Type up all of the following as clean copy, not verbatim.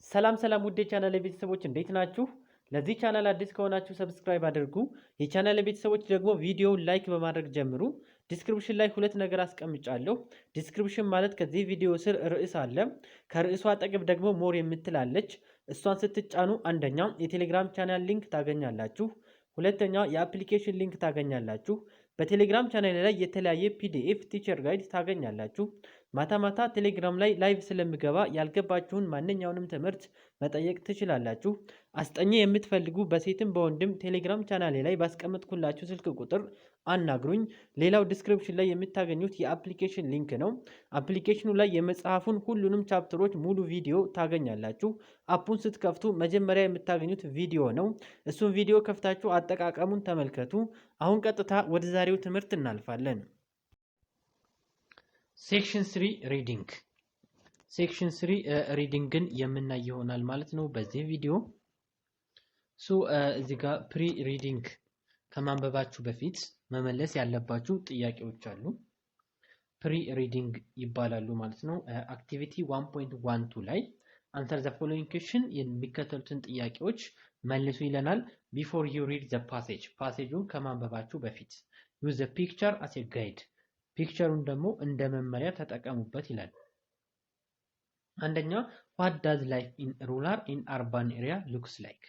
ሰላም ውድ የቻናል ቤተሰቦች እንዴት ናችሁ? ለዚህ ቻናል አዲስ ከሆናችሁ ሰብስክራይብ አድርጉ። የቻናል ቤተሰቦች ደግሞ ቪዲዮውን ላይክ በማድረግ ጀምሩ። ዲስክሪፕሽን ላይ ሁለት ነገር አስቀምጫለሁ። ዲስክሪፕሽን ማለት ከዚህ ቪዲዮ ስር ርዕስ አለ። ከርዕሱ አጠገብ ደግሞ ሞር የምትላለች እሷን ስትጫኑ አንደኛ የቴሌግራም ቻናል ሊንክ ታገኛላችሁ። ሁለተኛ የአፕሊኬሽን ሊንክ ታገኛላችሁ። በቴሌግራም ቻናል ላይ የተለያየ ፒዲኤፍ ቲቸር ጋይድ ታገኛላችሁ። ማታ ቴሌግራም ላይ ላይቭ ስለምገባ ያልገባችሁን ማንኛውንም ትምህርት መጠየቅ ትችላላችሁ። አስጠኚ የምትፈልጉ በሴትም በወንድም ቴሌግራም ቻናሌ ላይ ባስቀመጥኩላችሁ ስልክ ቁጥር አናግሩኝ። ሌላው ዲስክሪፕሽን ላይ የምታገኙት የአፕሊኬሽን ሊንክ ነው። አፕሊኬሽኑ ላይ የመጽሐፉን ሁሉንም ቻፕተሮች ሙሉ ቪዲዮ ታገኛላችሁ። አፑን ስትከፍቱ መጀመሪያ የምታገኙት ቪዲዮ ነው። እሱን ቪዲዮ ከፍታችሁ አጠቃቀሙን ተመልከቱ። አሁን ቀጥታ ወደ ዛሬው ትምህርት እናልፋለን። ሴክሽን 3 ሪዲንግ። ሴክሽን 3 ሪዲንግን የምናይ ይሆናል ማለት ነው በዚህ ቪዲዮ። እዚህ ጋር ፕሪ ሪዲንግ ከማንበባችሁ በፊት መመለስ ያለባችሁ ጥያቄዎች አሉ። ፕሪ ሪዲንግ ይባላሉ ማለት ነው። አክቲቪቲ 1.12 ላይ አንሰር ዘ ፎሎዊንግ ኩዌስችን የሚከተሉትን ጥያቄዎች መልሱ ይለናል። ቢፎር ዩ ሪድ ዘ ፓሴጅ፣ ፓሴጁን ከማንበባችሁ በፊት ዩዝ ዘ ፒክቸር አስ ኤ ጋይድ፣ ፒክቸሩን ደግሞ እንደ መመሪያ ተጠቀሙበት ይላል። አንደኛ ዋት ዳዝ ላይፍ ኢን ሩራል ኢን አርባን ኤሪያ ሉክስ ላይክ።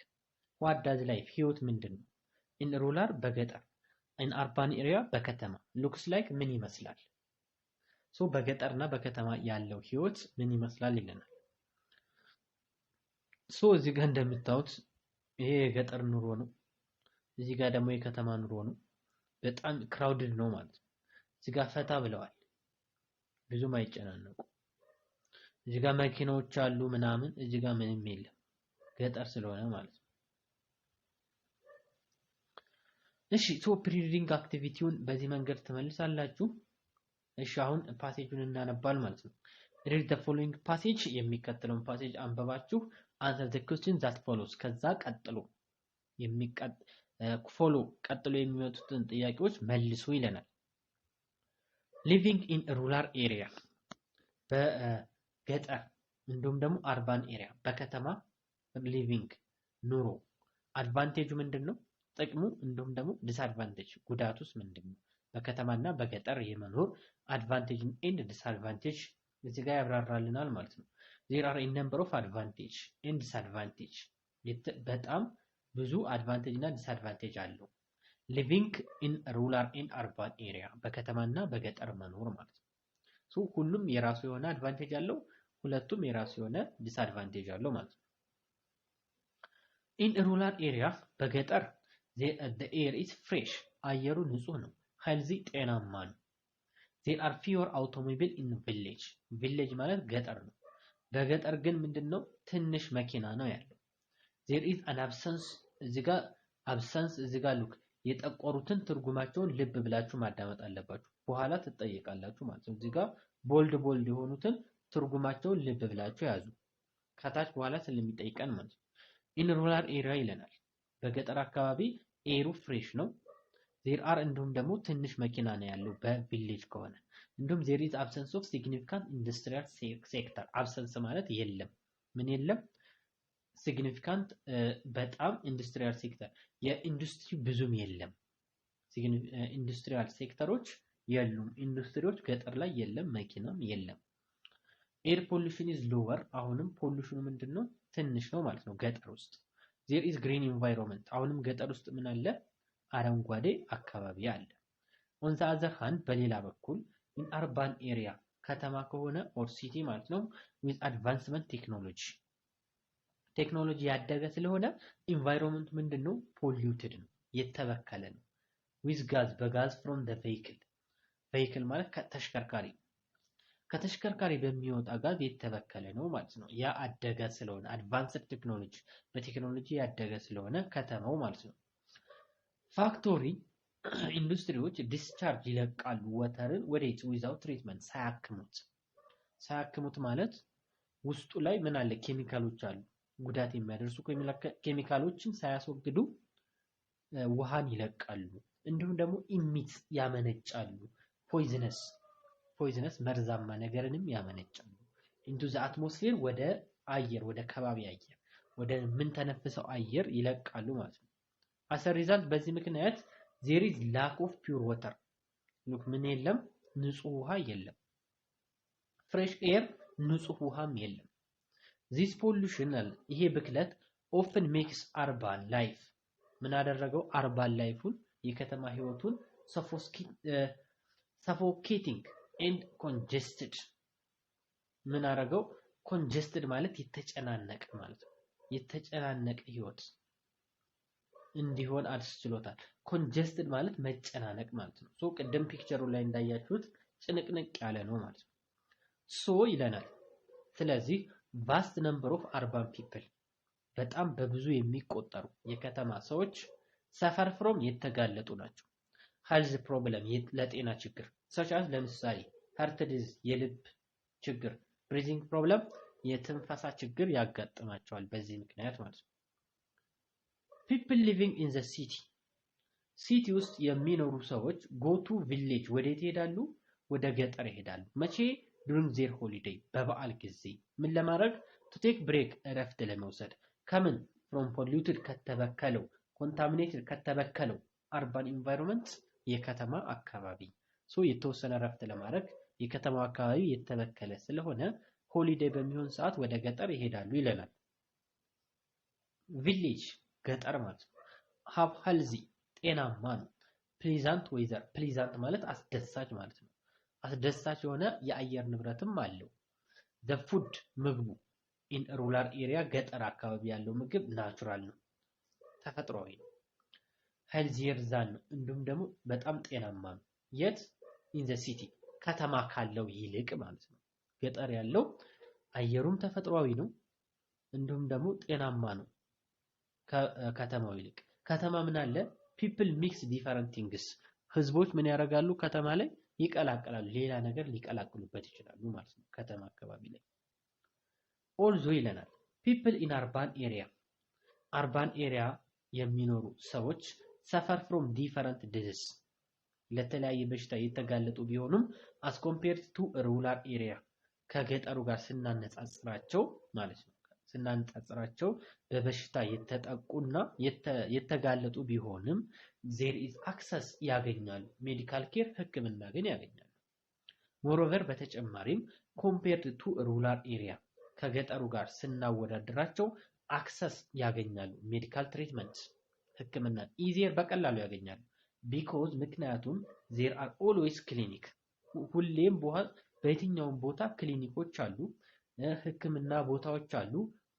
ዋት ዳዝ ላይፍ ህይወት ምንድን ነው? ኢን ሩራል በገጠር፣ ኢን አርባን ኤሪያ በከተማ፣ ሉክስ ላይክ ምን ይመስላል? በገጠርና በከተማ ያለው ህይወት ምን ይመስላል ይለናል። እዚህ ጋር እንደምታዩት ይሄ የገጠር ኑሮ ነው። እዚህ ጋር ደግሞ የከተማ ኑሮ ነው። በጣም ክራውድድ ነው ማለት ነው። እዚህ ጋር ፈታ ብለዋል፣ ብዙም አይጨናነቁ። እዚህ ጋር መኪናዎች አሉ ምናምን፣ እዚህ ጋር ምንም የለም ገጠር ስለሆነ ማለት ነው። እሺ ፕሪ ሪዲንግ አክቲቪቲውን በዚህ መንገድ ትመልሳላችሁ። እሺ አሁን ፓሴጁን እናነባል ማለት ነው። ሪድ ዘ ፎሎዊንግ ፓሴጅ፣ የሚከተለውን ፓሴጅ አንበባችሁ አንሰር ዘ ኩዌስችን ዛት ፎሎስ፣ ከዛ ቀጥሎ ቀጥሎ የሚመጡትን ጥያቄዎች መልሱ ይለናል። ሊቪንግ ኢን ሩራል ኤሪያ፣ በገጠር እንዲሁም ደግሞ አርባን ኤሪያ በከተማ ሊቪንግ ኑሮ፣ አድቫንቴጁ ምንድነው? ጥቅሙ እንዲሁም ደግሞ ዲስአድቫንቴጅ ጉዳቱስ ምንድነው? በከተማና በገጠር የመኖር አድቫንቴጅ ኤንድ ዲስአድቫንቴጅ እዚህ ጋር ያብራራልናል ማለት ነው። there are a number of advantage and disadvantage፣ በጣም ብዙ አድቫንቴጅ እና ዲስአድቫንቴጅ አለው። ሊቪንግ ኢን ሩራል ኤንድ አርባን ኤሪያ በከተማና በገጠር መኖር ማለት ነው። ሁሉም የራሱ የሆነ አድቫንቴጅ አለው፣ ሁለቱም የራሱ የሆነ ዲስአድቫንቴጅ አለው ማለት ነው። ኢን ሩራል ኤሪያ በገጠር the air is fresh፣ አየሩ ንጹህ ነው። ሄልዚ ጤናማ ነው። there are fewer automobile in village፣ ቪሌጅ ማለት ገጠር ነው። በገጠር ግን ምንድነው? ትንሽ መኪና ነው ያለው። there is an absence፣ እዚህ ጋር absence፣ እዚህ ጋር ሉክ የጠቆሩትን ትርጉማቸውን ልብ ብላችሁ ማዳመጥ አለባችሁ፣ በኋላ ትጠየቃላችሁ ማለት ነው። እዚህ ጋር ቦልድ የሆኑትን ትርጉማቸውን ልብ ብላችሁ ያዙ፣ ከታች በኋላ ስለሚጠይቀን ማለት ነው። ኢን ሩራል ኤሪያ ይለናል። በገጠር አካባቢ ኤሩ ፍሬሽ ነው። there are እንዲሁም ደግሞ ትንሽ መኪና ነው ያለው በቪሌጅ ከሆነ። እንዲሁም there is absence of significant industrial sector፣ absence ማለት የለም። ምን የለም? ሲግኒፊካንት በጣም ኢንዱስትሪያል ሴክተር፣ የኢንዱስትሪ ብዙም የለም። ኢንዱስትሪያል ሴክተሮች የሉም፣ ኢንዱስትሪዎች ገጠር ላይ የለም፣ መኪናም የለም። ኤር ፖሉሽን ኢዝ ሎወር፣ አሁንም ፖሉሽኑ ምንድነው? ትንሽ ነው ማለት ነው ገጠር ውስጥ። there is green environment፣ አሁንም ገጠር ውስጥ ምን አለ? አረንጓዴ አካባቢ አለ። on the other hand፣ በሌላ በኩል in urban area ከተማ ከሆነ or city ማለት ነው with advancement technology፣ ቴክኖሎጂ ያደገ ስለሆነ ኢንቫይሮንመንት ምንድነው? ፖሊዩትድ ነው፣ የተበከለ ነው። with gas፣ በጋዝ from the vehicle ማለት ከተሽከርካሪ በሚወጣ ጋዝ የተበከለ ነው ማለት ነው። ያ አደገ ስለሆነ አድቫንስድ ቴክኖሎጂ፣ በቴክኖሎጂ ያደገ ስለሆነ ከተማው ማለት ነው። ፋክቶሪ ኢንዱስትሪዎች ዲስቻርጅ ይለቃሉ ወተርን ወዴት? ዊዛውት ትሪትመንት፣ ሳያክሙት ማለት ውስጡ ላይ ምን አለ? ኬሚካሎች አሉ፣ ጉዳት የሚያደርሱ ኬሚካሎችን ሳያስወግዱ ውሃን ይለቃሉ። እንዲሁም ደግሞ ኢሚት ያመነጫሉ፣ ፖይዝነስ መርዛማ ነገርንም ያመነጫሉ። ኢንቱ ዘ አትሞስፌር ወደ አየር ወደ ከባቢ አየር ወደ ምን ተነፍሰው አየር ይለቃሉ ማለት ነው። as a result በዚህ ምክንያት there is lack of pure water ሉክ ምን የለም ንጹህ ውሃ የለም። ፍሬሽ ኤር ንጹህ ውሃም የለም። this pollution ይሄ ብክለት often makes urban life ምን አደረገው urban ላይፉን የከተማ ህይወቱን suffocating and congested ምን አደረገው congested ማለት የተጨናነቀ ማለት ነው። የተጨናነቀ ህይወት እንዲሆን አስችሎታል። congested ማለት መጨናነቅ ማለት ነው። ሶ ቅድም ፒክቸሩ ላይ እንዳያችሁት ጭንቅንቅ ያለ ነው ማለት ነው። ሶ ይለናል ስለዚህ vast number of urban people በጣም በብዙ የሚቆጠሩ የከተማ ሰዎች suffer from የተጋለጡ ናቸው። health problem ለጤና ችግር such as ለምሳሌ heart disease የልብ ችግር breathing problem የትንፋሳ ችግር ያጋጥማቸዋል በዚህ ምክንያት ማለት ነው። people living in the city ውስጥ የሚኖሩ ሰዎች go to village ወዴት ይሄዳሉ? ወደ ገጠር ይሄዳሉ። መቼ? during their holiday በበዓል ጊዜ ምን ለማድረግ? to take break እረፍት ለመውሰድ ከምን? from polluted ከተበከለው contaminated ከተበከለው urban environment የከተማ አካባቢ ሶ የተወሰነ እረፍት ለማድረግ የከተማው አካባቢ የተበከለ ስለሆነ ሆሊዴይ በሚሆን ሰዓት ወደ ገጠር ይሄዳሉ ይለናል። ቪሌጅ ገጠር ማለት ነው። have healthy ጤናማ ነው። pleasant weather pleasant ማለት አስደሳች ማለት ነው። አስደሳች የሆነ የአየር ንብረትም አለው። the food ምግቡ in rural area ገጠር አካባቢ ያለው ምግብ ናቹራል ነው ተፈጥሯዊ ነው። healthier than ነው እንዲሁም ደግሞ በጣም ጤናማ ነው። የት? in the city ከተማ ካለው ይልቅ ማለት ነው። ገጠር ያለው አየሩም ተፈጥሯዊ ነው እንዲሁም ደግሞ ጤናማ ነው ከከተማው ይልቅ። ከተማ ምን አለ? people mix different things ህዝቦች ምን ያደርጋሉ? ከተማ ላይ ይቀላቀላሉ። ሌላ ነገር ሊቀላቅሉበት ይችላሉ ማለት ነው ከተማ አካባቢ ላይ። also ይለናል people in urban area የሚኖሩ ሰዎች suffer from different diseases ለተለያየ በሽታ የተጋለጡ ቢሆኑም as compared to rural area ከገጠሩ ጋር ስናነጻጽራቸው ማለት ነው ስናነጻጽራቸው በበሽታ የተጠቁና የተጋለጡ ቢሆንም there is access ያገኛሉ ሜዲካል ኬር ህክምና ግን ያገኛሉ። moreover በተጨማሪም compared to rural area ከገጠሩ ጋር ስናወዳድራቸው access ያገኛሉ ሜዲካል ትሪትመንት ህክምና easier በቀላሉ ያገኛሉ። because ምክንያቱም there are always clinic ሁሌም በየትኛውም ቦታ ክሊኒኮች አሉ፣ ህክምና ቦታዎች አሉ።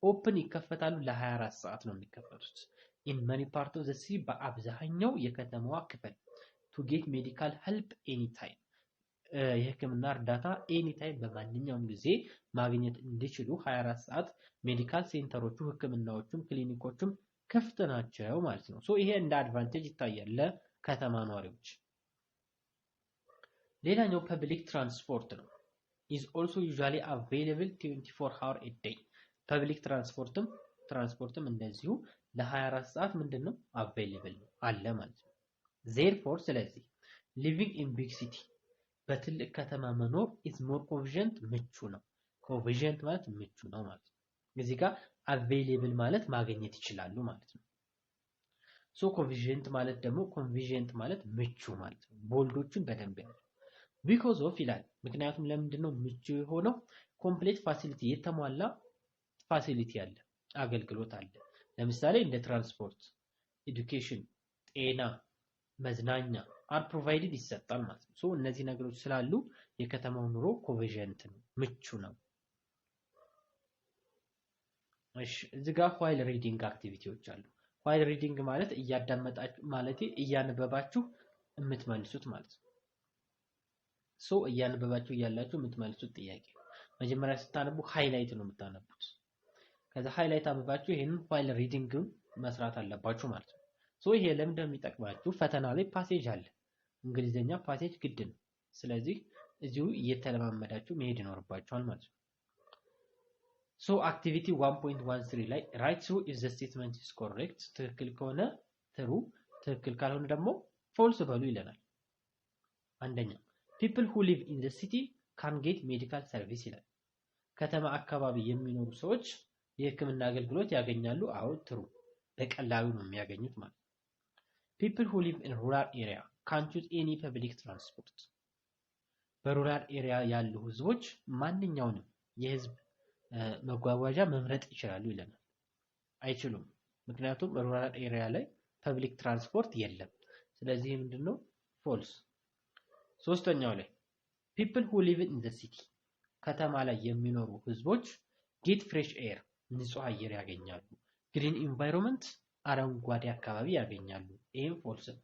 ኦፕን ይከፈታሉ ለ24 ሰዓት ነው የሚከፈቱት። in many parts of the city በአብዛኛው የከተማዋ ክፍል to get medical help anytime የህክምና እርዳታ anytime በማንኛውም ጊዜ ማግኘት እንዲችሉ 24 ሰዓት ሜዲካል ሴንተሮቹ ህክምናዎቹም ክሊኒኮቹም ክፍት ናቸው ማለት ነው። ሶ ይሄ እንደ አድቫንቴጅ ይታያል ለከተማ ነዋሪዎች። ሌላኛው ፐብሊክ ትራንስፖርት ነው። is also usually available 24 hours a day ፐብሊክ ትራንስፖርትም እንደዚሁ ለ24 ሰዓት ምንድነው available ነው አለ ማለት ነው። therefore ስለዚህ living in big city በትልቅ ከተማ መኖር is more convenient ምቹ ነው። convenient ማለት ምቹ ነው ማለት ነው። እዚህ ጋር available ማለት ማግኘት ይችላሉ ማለት ነው። so convenient ማለት ምቹ ማለት ነው። ቦልዶችን በደንብ ያለው because of ይላል ምክንያቱም ለምንድነው ምቹ የሆነው? ኮምፕሌት ፋሲሊቲ የተሟላ ፋሲሊቲ አለ አገልግሎት አለ። ለምሳሌ እንደ ትራንስፖርት፣ ኤዱኬሽን፣ ጤና፣ መዝናኛ are provided ይሰጣል ማለት ነው። ሶ እነዚህ ነገሮች ስላሉ የከተማው ኑሮ ኮንቬንient ነው ምቹ ነው። እሺ እዚህ ጋር while reading አክቲቪቲዎች አሉ። while reading ማለት እያዳመጣችሁ ማለት እያነበባችሁ የምትመልሱት ማለት ነው። ሶ እያነበባችሁ እያላችሁ የምትመልሱት ጥያቄ መጀመሪያ ስታነቡ ሃይላይት ነው የምታነቡት። ከዛ ሃይላይት አብባችሁ ይሄንን while reading መስራት አለባችሁ ማለት ነው። ሶ ይሄ ለምን እንደሚጠቅማችሁ ፈተና ላይ ፓሴጅ አለ። እንግሊዘኛ ፓሴጅ ግድ ነው። ስለዚህ እዚሁ እየተለማመዳችሁ መሄድ ይኖርባችኋል ማለት ነው። ሶ አክቲቪቲ 1.13 ላይ write through if the statement is correct ትክክል ከሆነ true ትክክል ካልሆነ ደግሞ false በሉ ይለናል። አንደኛ people who live in the city can get medical service ይላል። ከተማ አካባቢ የሚኖሩ ሰዎች የህክምና አገልግሎት ያገኛሉ? አዎ ትሩ በቀላሉ ነው የሚያገኙት ማለት ነው። people who live in rural area can't choose any public transport በሩራል ኤሪያ ያሉ ህዝቦች ማንኛውንም የህዝብ መጓጓዣ መምረጥ ይችላሉ ይለናል። አይችሉም። ምክንያቱም ሩራል ኤሪያ ላይ ፐብሊክ ትራንስፖርት የለም። ስለዚህ ምንድነው ፎልስ። ሶስተኛው ላይ people who live in the city ከተማ ላይ የሚኖሩ ህዝቦች get fresh air ንጹህ አየር ያገኛሉ። green environment አረንጓዴ አካባቢ ያገኛሉ። ይሄም ፎልስ ነው።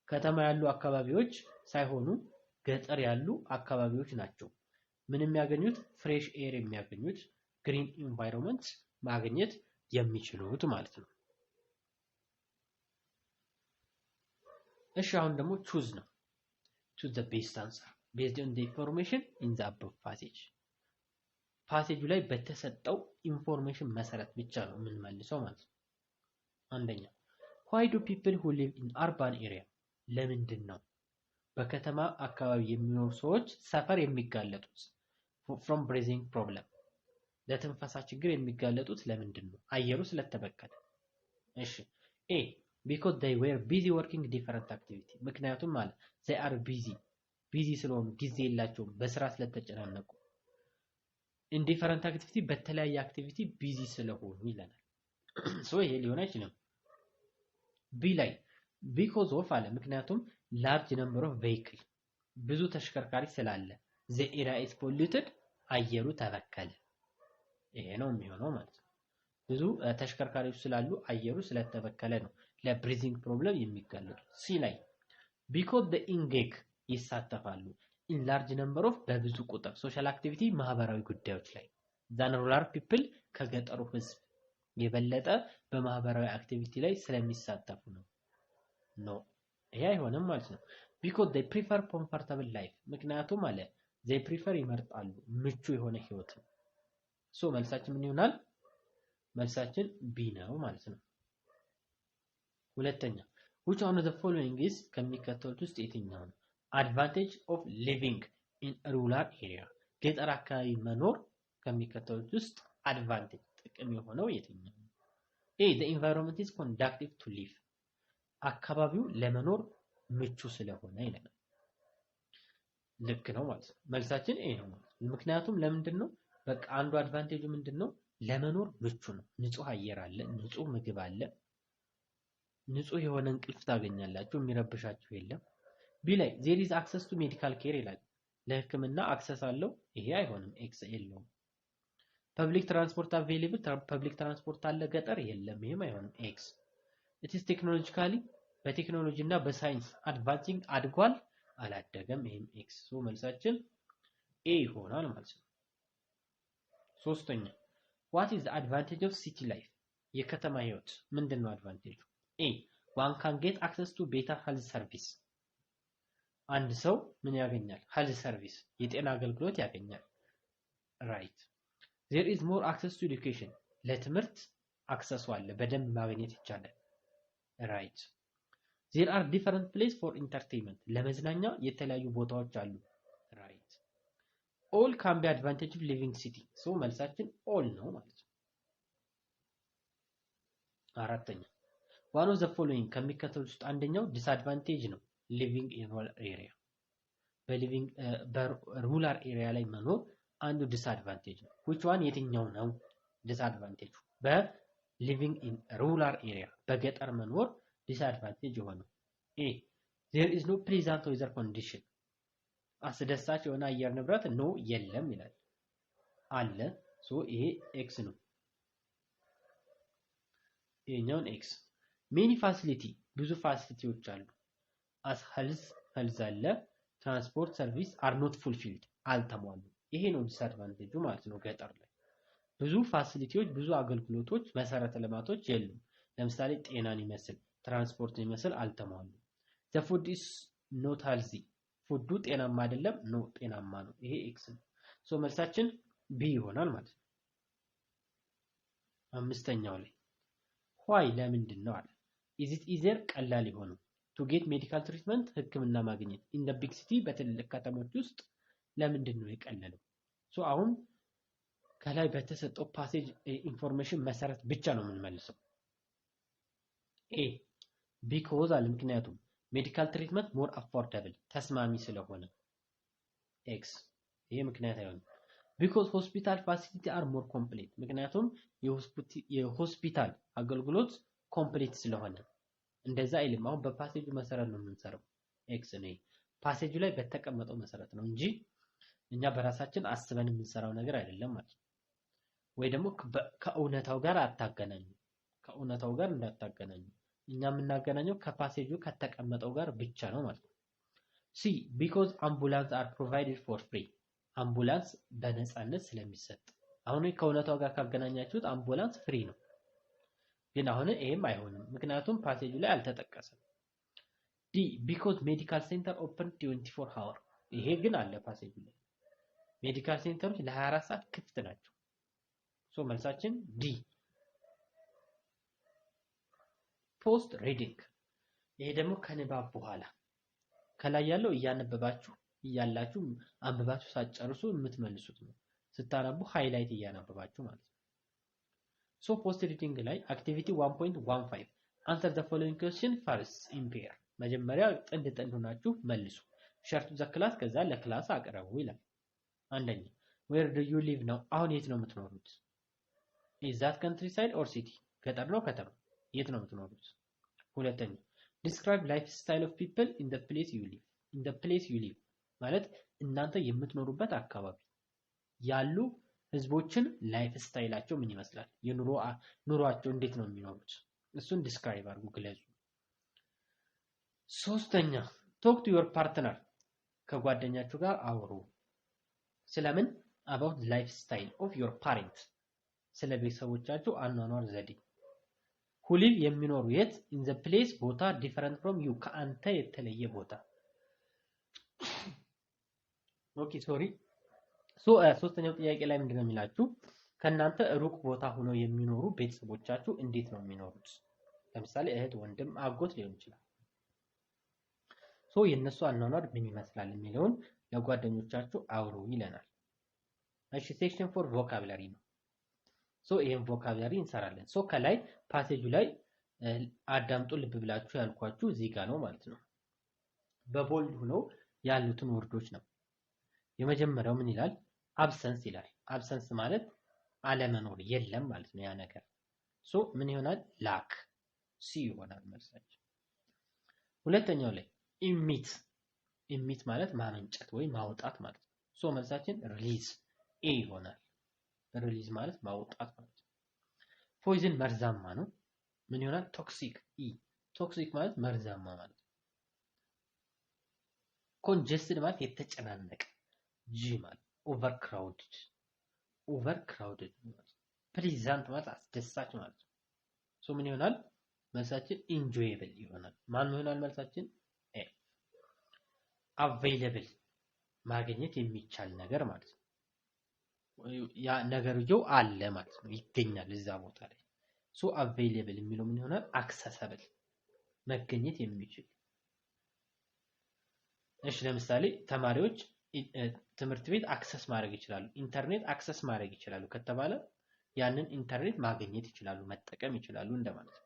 ከተማ ያሉ አካባቢዎች ሳይሆኑ ገጠር ያሉ አካባቢዎች ናቸው ምን የሚያገኙት ፍሬሽ ኤር የሚያገኙት ግሪን ኢንቫይሮንመንት ማግኘት የሚችሉት ማለት ነው። እሺ አሁን ደግሞ ቹዝ ነው። ቹዝ the best answer based on the information in the above passage ፓሴጁ ላይ በተሰጠው ኢንፎርሜሽን መሰረት ብቻ ነው የምንመልሰው ማለት ነው። አንደኛ why do people who live in urban area ለምንድን ነው በከተማ አካባቢ የሚኖሩ ሰዎች ሰፈር የሚጋለጡት from breathing problem ለትንፈሳ ችግር የሚጋለጡት ለምንድን ነው? አየሩ ስለተበከለ። እሺ a because they were busy working different activity ምክንያቱም ማለት they are busy ስለሆኑ ጊዜ የላቸውም በስራ ስለተጨናነቁ in different activity በተለያየ አክቲቪቲ ቢዚ ስለሆኑ ይለናል። ሶ ይሄ ሊሆን አይችልም። ቢ ላይ because of አለ ምክንያቱም large number of vehicle ብዙ ተሽከርካሪ ስላለ the area is polluted አየሩ ተበከለ። ይሄ ነው የሚሆነው ማለት ነው። ብዙ ተሽከርካሪዎች ስላሉ አየሩ ስለተበከለ ነው ለብሪዚንግ ፕሮብለም የሚጋለጡ። ሲ ላይ because the engage ይሳተፋሉ in large number of በብዙ ቁጥር ሶሻል አክቲቪቲ ማህበራዊ ጉዳዮች ላይ than rural people ከገጠሩ ህዝብ የበለጠ በማህበራዊ አክቲቪቲ ላይ ስለሚሳተፉ ነው። ኖ ይሄ አይሆንም ማለት ነው። because they prefer comfortable life ምክንያቱም አለ they prefer ይመርጣሉ ምቹ የሆነ ህይወት። ሶ መልሳችን ምን ይሆናል? መልሳችን ቢ ነው ማለት ነው። ሁለተኛ which one of the following is ከሚከተሉት ውስጥ የትኛው ነው? advantage of living in a rural area ገጠር አካባቢ መኖር ከሚከተሉት ውስጥ advantage ጥቅም የሆነው የትኛው ነው? a the environment is conducive to live አካባቢው ለመኖር ምቹ ስለሆነ ይለናል። ልክ ነው ማለት ነው። መልሳችን ኤ ነው። ምክንያቱም ለምንድን ነው? በቃ አንዱ አድቫንቴጁ ምንድነው? ለመኖር ምቹ ነው። ንጹህ አየር አለ፣ ንጹህ ምግብ አለ፣ ንጹህ የሆነ እንቅልፍ ታገኛላችሁ፣ የሚረብሻችሁ የለም። ቢ ላይ there is access to medical care ይላል። ለህክምና አክሰስ አለው። ይሄ አይሆንም፣ ኤክስ የለውም። ፐብሊክ ትራንስፖርት አቬሌብል ፐብሊክ ትራንስፖርት አለ ገጠር የለም፣ ይሄም አይሆንም፣ ኤክስ። it is technologically በቴክኖሎጂ እና በሳይንስ አድቫንሲንግ አድጓል አላደገም፣ ይሄም ኤክስ። ሶ መልሳችን ኤ ይሆናል ማለት ነው። ሶስተኛ what is the advantage of city life የከተማ ህይወት ምንድነው አድቫንቴጁ? ኤ one can get access to better health service አንድ ሰው ምን ያገኛል? health service የጤና አገልግሎት ያገኛል። right there is more access to education ለትምህርት አክሰስ አለ በደንብ ማግኘት ይቻላል። right there are different places for entertainment ለመዝናኛ የተለያዩ ቦታዎች አሉ። right all can be advantage of living city so መልሳችን all ነው ማለት ነው። አራተኛ one of the following ከሚከተሉት ውስጥ አንደኛው disadvantage ነው living in rural area በሩራል ኤሪያ ላይ መኖር አንዱ disadvantage ነው። which one የትኛው ነው disadvantage? በሊቪንግ ኢን ሩራል ኤሪያ በገጠር መኖር disadvantage የሆነው ኤ there is no pleasant weather condition አስደሳች የሆነ አየር ንብረት ነው የለም ይላል። አለ ሶ ይሄ ኤክስ ነው። ይሄኛውን ኤክስ። many facility ብዙ ፋሲሊቲዎች አሉ። as health አለ ትራንስፖርት ሰርቪስ are not fulfilled አልተሟሉም። ይሄ ነው ዲስአድቫንቴጁ ማለት ነው። ገጠር ላይ ብዙ ፋሲሊቲዎች ብዙ አገልግሎቶች መሰረተ ልማቶች የሉም። ለምሳሌ ጤናን ይመስል ትራንስፖርትን ይመስል አልተሟሉም። the food is not healthy ፉዱ ጤናማ አይደለም ነው ጤናማ ነው። ይሄ ኤክስ ነው። ሶ መልሳችን ቢ ይሆናል ማለት ነው። አምስተኛው ላይ why ለምንድን ነው አለ is it easier ቀላል የሆነው to get medical treatment ህክምና ማግኘት in the big city በትልልቅ ከተሞች ውስጥ ለምንድን ነው የቀለለው? ሶ አሁን ከላይ በተሰጠው ፓሴጅ ኢንፎርሜሽን መሰረት ብቻ ነው የምንመልሰው። ኤ ቢኮዝ አለ ምክንያቱም ሜዲካል ትሪትመንት ሞር አፎርደብል ተስማሚ ስለሆነ። ኤክስ ይሄ ምክንያት አይሆንም። ቢኮዝ ሆስፒታል ፋሲሊቲ አር ሞር ኮምፕሊት ምክንያቱም የሆስፒታል አገልግሎት ኮምፕሊት ስለሆነ። እንደዛ አይልም። አሁን በፓሴጁ መሰረት ነው የምንሰራው። ኤክስ ነው ፓሴጁ ላይ በተቀመጠው መሰረት ነው እንጂ እኛ በራሳችን አስበን የምንሰራው ነገር አይደለም ማለት ነው። ወይ ደግሞ ከእውነታው ጋር አታገናኙ። ከእውነታው ጋር እንዳታገናኙ። እኛ የምናገናኘው ከፓሴጁ ከተቀመጠው ጋር ብቻ ነው ማለት ነው። ሲ ቢኮዝ አምቡላንስ አር ፕሮቫይድድ ፎር ፍሪ አምቡላንስ በነፃነት ስለሚሰጥ። አሁን ከእውነታው ጋር ካገናኛችሁት አምቡላንስ ፍሪ ነው። ግን አሁን ይሄም አይሆንም ምክንያቱም ፓሴጁ ላይ አልተጠቀሰም። ዲ ቢኮዝ ሜዲካል ሴንተር ኦፕን 24 ሃወር ይሄ ግን አለ ፓሴጁ ላይ። ሜዲካል ሴንተሮች ለ24 ሰዓት ክፍት ናቸው። ሶ መልሳችን ዲ። ፖስት ሪዲንግ ይሄ ደግሞ ከንባብ በኋላ ከላይ ያለው እያነበባችሁ እያላችሁ አንብባችሁ ሳትጨርሱ የምትመልሱት ነው። ስታነቡ ሃይላይት እያነበባችሁ ማለት ነው። ሶ ፖስት ሪዲንግ ላይ አክቲቪቲ 1.15 answer the following question first in pair መጀመሪያ ጥንድ ሆናችሁ መልሱ። ሸርቱ ዘክላስ ከዛ ለክላስ አቅርቡ ይላል። አንደኛ where do you live now አሁን የት ነው የምትኖሩት? is that countryside or city ገጠር ነው ከተማ? የት ነው የምትኖሩት? ሁለተኛ describe lifestyle of people in the place you live in the place you live ማለት እናንተ የምትኖሩበት አካባቢ ያሉ ህዝቦችን ላይፍ ስታይላቸው ምን ይመስላል? ኑሯቸው እንዴት ነው የሚኖሩት? እሱን ዲስክራይብ አድርጉ ግለጹ። ሶስተኛ talk to your partner ከጓደኛችሁ ጋር አውሩ። ስለምን? about lifestyle of your parents ስለ ቤተሰቦቻችሁ አኗኗር ዘዴ። who live የሚኖሩ የት? in the place ቦታ different from you ከአንተ የተለየ ቦታ። ኦኬ ሶሪ ሶስተኛው ጥያቄ ላይ ምንድነው የሚላችሁ? ከናንተ ሩቅ ቦታ ሆነው የሚኖሩ ቤተሰቦቻችሁ እንዴት ነው የሚኖሩት? ለምሳሌ እህት፣ ወንድም፣ አጎት ሊሆን ይችላል። የነሱ አኗኗር ምን ይመስላል የሚለውን ለጓደኞቻችሁ አውሩ ይለናል። እሺ ሴክሽን 4 ቮካብላሪ ነው። ይሄን ቮካብላሪ እንሰራለን። ከላይ ፓሴጁ ላይ አዳምጡ ልብ ብላችሁ ያልኳችሁ እዚህ ጋር ነው ማለት ነው። በቦልድ ሆነው ያሉትን ወርዶች ነው። የመጀመሪያው ምን ይላል? አብሰንስ ይላል። አብሰንስ ማለት አለመኖር የለም ማለት ነው ያ ነገር። ምን ይሆናል? ላክ ሲ ይሆናል መልሳችን። ሁለተኛው ላይ ኢሚት ማለት ማመንጨት ወይ ማውጣት ማለት ነው። መልሳችን ሪሊዝ ኤ ይሆናል። ሪሊዝ ማለት ማውጣት ማለት ነው። ፖይዝን መርዛማ ነው። ምን ይሆናል? ቶክሲክ ኢ። ቶክሲክ ማለት መርዛማ ማለት ነው። ኮንጀስትድ ማለት የተጨናነቀ ጂ ማለት ኦቨርክራውድድ ማለት ፕሊዛንት ማለት አስደሳች ማለት ነው። ምን ይሆናል መልሳችን? ኢንጆየብል ይሆናል። ማን ይሆናል መልሳችን? ኤ። አቬይለብል ማግኘት የሚቻል ነገር ማለት ነው። ያ ነገርየው አለ ማለት ነው፣ ይገኛል እዛ ቦታ ላይ። አቬይለብል የሚለው ምን ይሆናል? አክሰሰብል መገኘት የሚችል። እሺ ለምሳሌ ተማሪዎች ትምህርት ቤት አክሰስ ማድረግ ይችላሉ፣ ኢንተርኔት አክሰስ ማድረግ ይችላሉ ከተባለ ያንን ኢንተርኔት ማግኘት ይችላሉ፣ መጠቀም ይችላሉ እንደማለት ነው።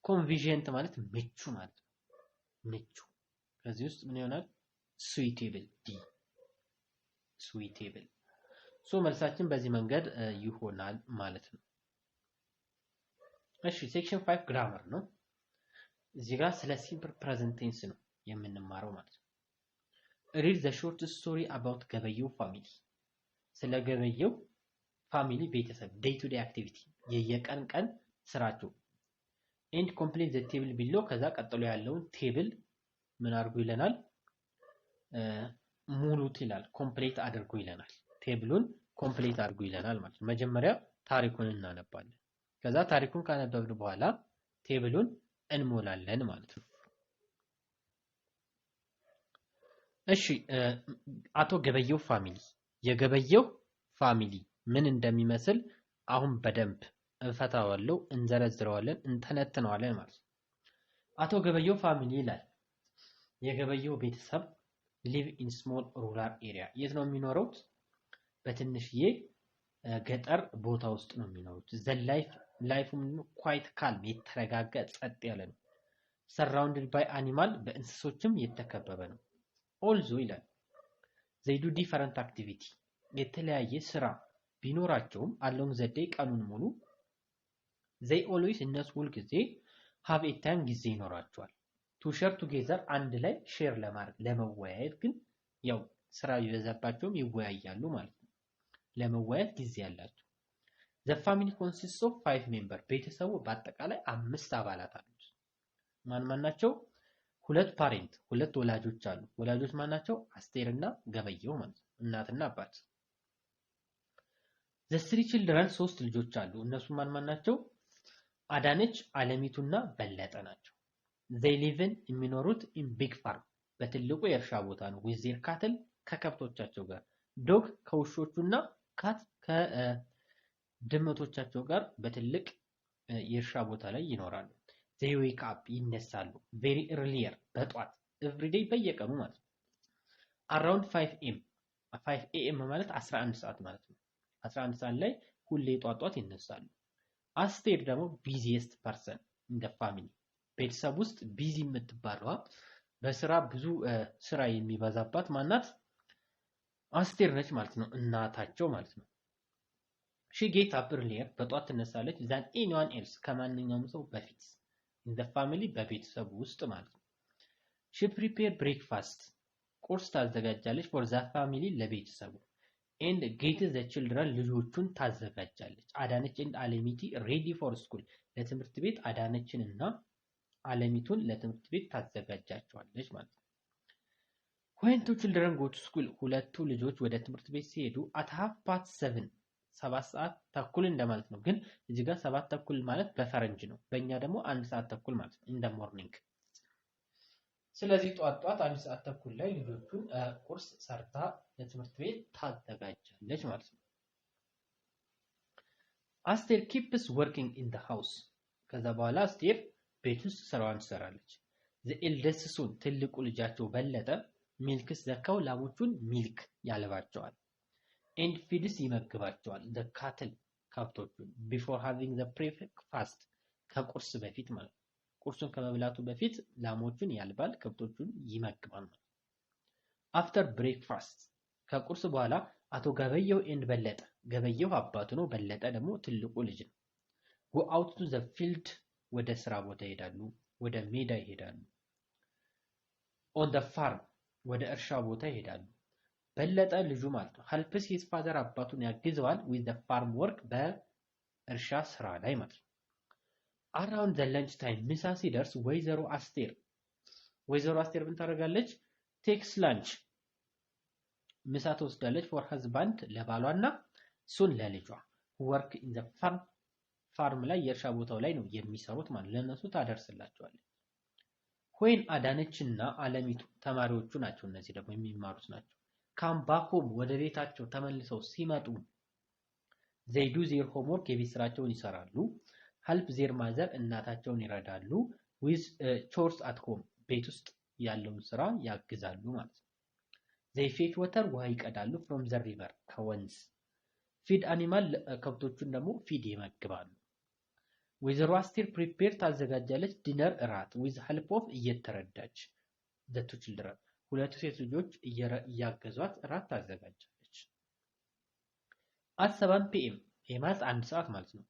ኮንቪዥንት ማለት ምቹ ማለት ነው። ምቹ ከዚህ ውስጥ ምን ይሆናል? ስዊቴብል ዲ ስዊቴብል። መልሳችን በዚህ መንገድ ይሆናል ማለት ነው። እሺ ሴክሽን 5 ግራመር ነው። እዚህ ጋር ስለ ሲምፕል ፕሬዘንት ቴንስ ነው የምንማረው ማለት ነው። read the short story about ገበየው ፋሚሊ ስለ ገበየው ፋሚሊ ቤተሰብ day to day activity የየቀን ቀን ስራቸው and complete the table below ከዛ ቀጥሎ ያለውን ቴብል ምን አድርጉ ይለናል? ሙሉት ይላል። ኮምፕሊት አድርጉ ይለናል። ቴብሉን ኮምፕሊት አድርጉ ይለናል ማለት ነው። መጀመሪያ ታሪኩን እናነባለን። ከዛ ታሪኩን ካነበብን በኋላ ቴብሉን እንሞላለን ማለት ነው። እሺ አቶ ገበየው ፋሚሊ የገበየው ፋሚሊ ምን እንደሚመስል አሁን በደንብ እንፈታዋለን፣ እንዘረዝረዋለን፣ እንተነትነዋለን ማለት ነው። አቶ ገበየው ፋሚሊ ይላል የገበየው ቤተሰብ live in small rural area የት ነው የሚኖረው? በትንሽዬ ገጠር ቦታ ውስጥ ነው የሚኖሩት። ላይፉ ኳይት ካልም የተረጋጋ ጸጥ ያለ ነው። ሰራውንድድ ባይ አኒማል በእንስሶችም የተከበበ ነው። ኦልዞ ይላል they do different activity የተለያየ ስራ ቢኖራቸውም along the day ቀኑን ሙሉ they always እነሱ ሁል ጊዜ have a time ጊዜ ይኖራቸዋል to share together አንድ ላይ ሼር ለማድረግ ለመወያየት ግን ያው ስራ ይበዛባቸውም ይወያያሉ ማለት ነው። ለመወያየት ጊዜ ያላቸው the family consists of 5 members ቤተሰቡ በአጠቃላይ 5 አባላት አሉት። ማን ናቸው? ሁለት ፓሬንት ሁለት ወላጆች አሉ። ወላጆች ማን ናቸው? አስቴርና ገበየው ማለት ነው። እናትና አባት። the 3 children ሶስት ልጆች አሉ። እነሱ ማን ናቸው? አዳነች፣ አለሚቱና በለጠ ናቸው። they live in የሚኖሩት in big farm በትልቁ የእርሻ ቦታ ነው። with their cattle ከከብቶቻቸው ጋር ዶግ ከውሾቹና ካት ከድመቶቻቸው ጋር በትልቅ የእርሻ ቦታ ላይ ይኖራሉ። they wake up ይነሳሉ very earlier በጧት every day በየቀኑ ማለት ነው። around 5 am ማለት 11 ሰዓት ማለት ነው። 11 ሰዓት ላይ ሁሌ ጧት ይነሳሉ። አስቴር ደግሞ busiest person in the family ቤተሰብ ውስጥ ቢዚ የምትባለዋ በስራ ብዙ ስራ የሚበዛባት ማናት? አስቴር ነች ማለት ነው። እናታቸው ማለት ነው። she get up earlier በጧት ትነሳለች than anyone else ከማንኛውም ሰው በፊት in the family በቤተሰብ ውስጥ ማለት ነው። she prepare breakfast ቁርስ ታዘጋጃለች for the family ለቤተሰቡ and get the children ልጆቹን ታዘጋጃለች። አዳነች and አለሚቲ ready for school ለትምህርት ቤት አዳነችንና አለሚቱን ለትምህርት ቤት ታዘጋጃቸዋለች ማለት ነው። when two children go to school ሁለቱ ልጆች ወደ ትምህርት ቤት ሲሄዱ at 7:30 7 ሰዓት ተኩል እንደማለት ነው። ግን እዚህ ጋር 7 ተኩል ማለት በፈረንጅ ነው። በእኛ ደግሞ 1 ሰዓት ተኩል ማለት ነው in the morning። ስለዚህ ጧት 1 ሰዓት ተኩል ላይ ልጆቹን ቁርስ ሰርታ ለትምህርት ቤት ታዘጋጃለች ማለት ነው። አስቴር keeps working in the house ከዛ በኋላ አስቴር ቤት ውስጥ ስራዋን ትሰራለች። the eldest son ትልቁ ልጃቸው በለጠ ሚልክስ ዘካው ላሞቹን ሚልክ ያለባቸዋል and feeds ይመግባቸዋል the cattle ከብቶቹን before having the breakfast ከቁርስ በፊት ማለት ቁርሱን ከመብላቱ በፊት ላሞቹን ያልባል ከብቶቹን ይመግባል ማለት after breakfast ከቁርስ በኋላ አቶ ገበየው and በለጠ ገበየው አባቱ ነው በለጠ ደግሞ ትልቁ ልጅ ነው go out to the field ወደ ስራ ቦታ ይሄዳሉ ወደ ሜዳ ይሄዳሉ on the farm ወደ እርሻ ቦታ ይሄዳሉ በለጠ ልጁ ማለት ነው helps his father አባቱን ያግዘዋል with the farm work በእርሻ ስራ ላይ ማለት ነው። around the lunch time ምሳ ሲደርስ ወይዘሮ አስቴር ምን ታደርጋለች? takes lunch ምሳ ትወስዳለች for husband ለባሏና son ለልጇ work in the farm ላይ የእርሻ ቦታው ላይ ነው የሚሰሩት ማለት ለነሱ ታደርስላቸዋለች። when አዳነችና አለሚቱ ተማሪዎቹ ናቸው እነዚህ ደግሞ የሚማሩት ናቸው። come back home ወደ ቤታቸው ተመልሰው ሲመጡ they do their homework የቤት ስራቸውን ይሰራሉ help their mother እናታቸውን ይረዳሉ with chores at home ቤት ውስጥ ያለውን ስራ ያግዛሉ ማለት ነው። they fetch water ውሃ ይቀዳሉ from the river ከወንዝ feed animal ከብቶቹን ደግሞ ፊድ ይመግባሉ። ወይዘሮ አስቴር prepare ታዘጋጃለች dinner እራት with help of እየተረዳች the two children ሁለቱ ሴት ልጆች እያገዟት እራት ታዘጋጃለች። at 7 pm ማለት 1 ሰዓት ማለት ነው።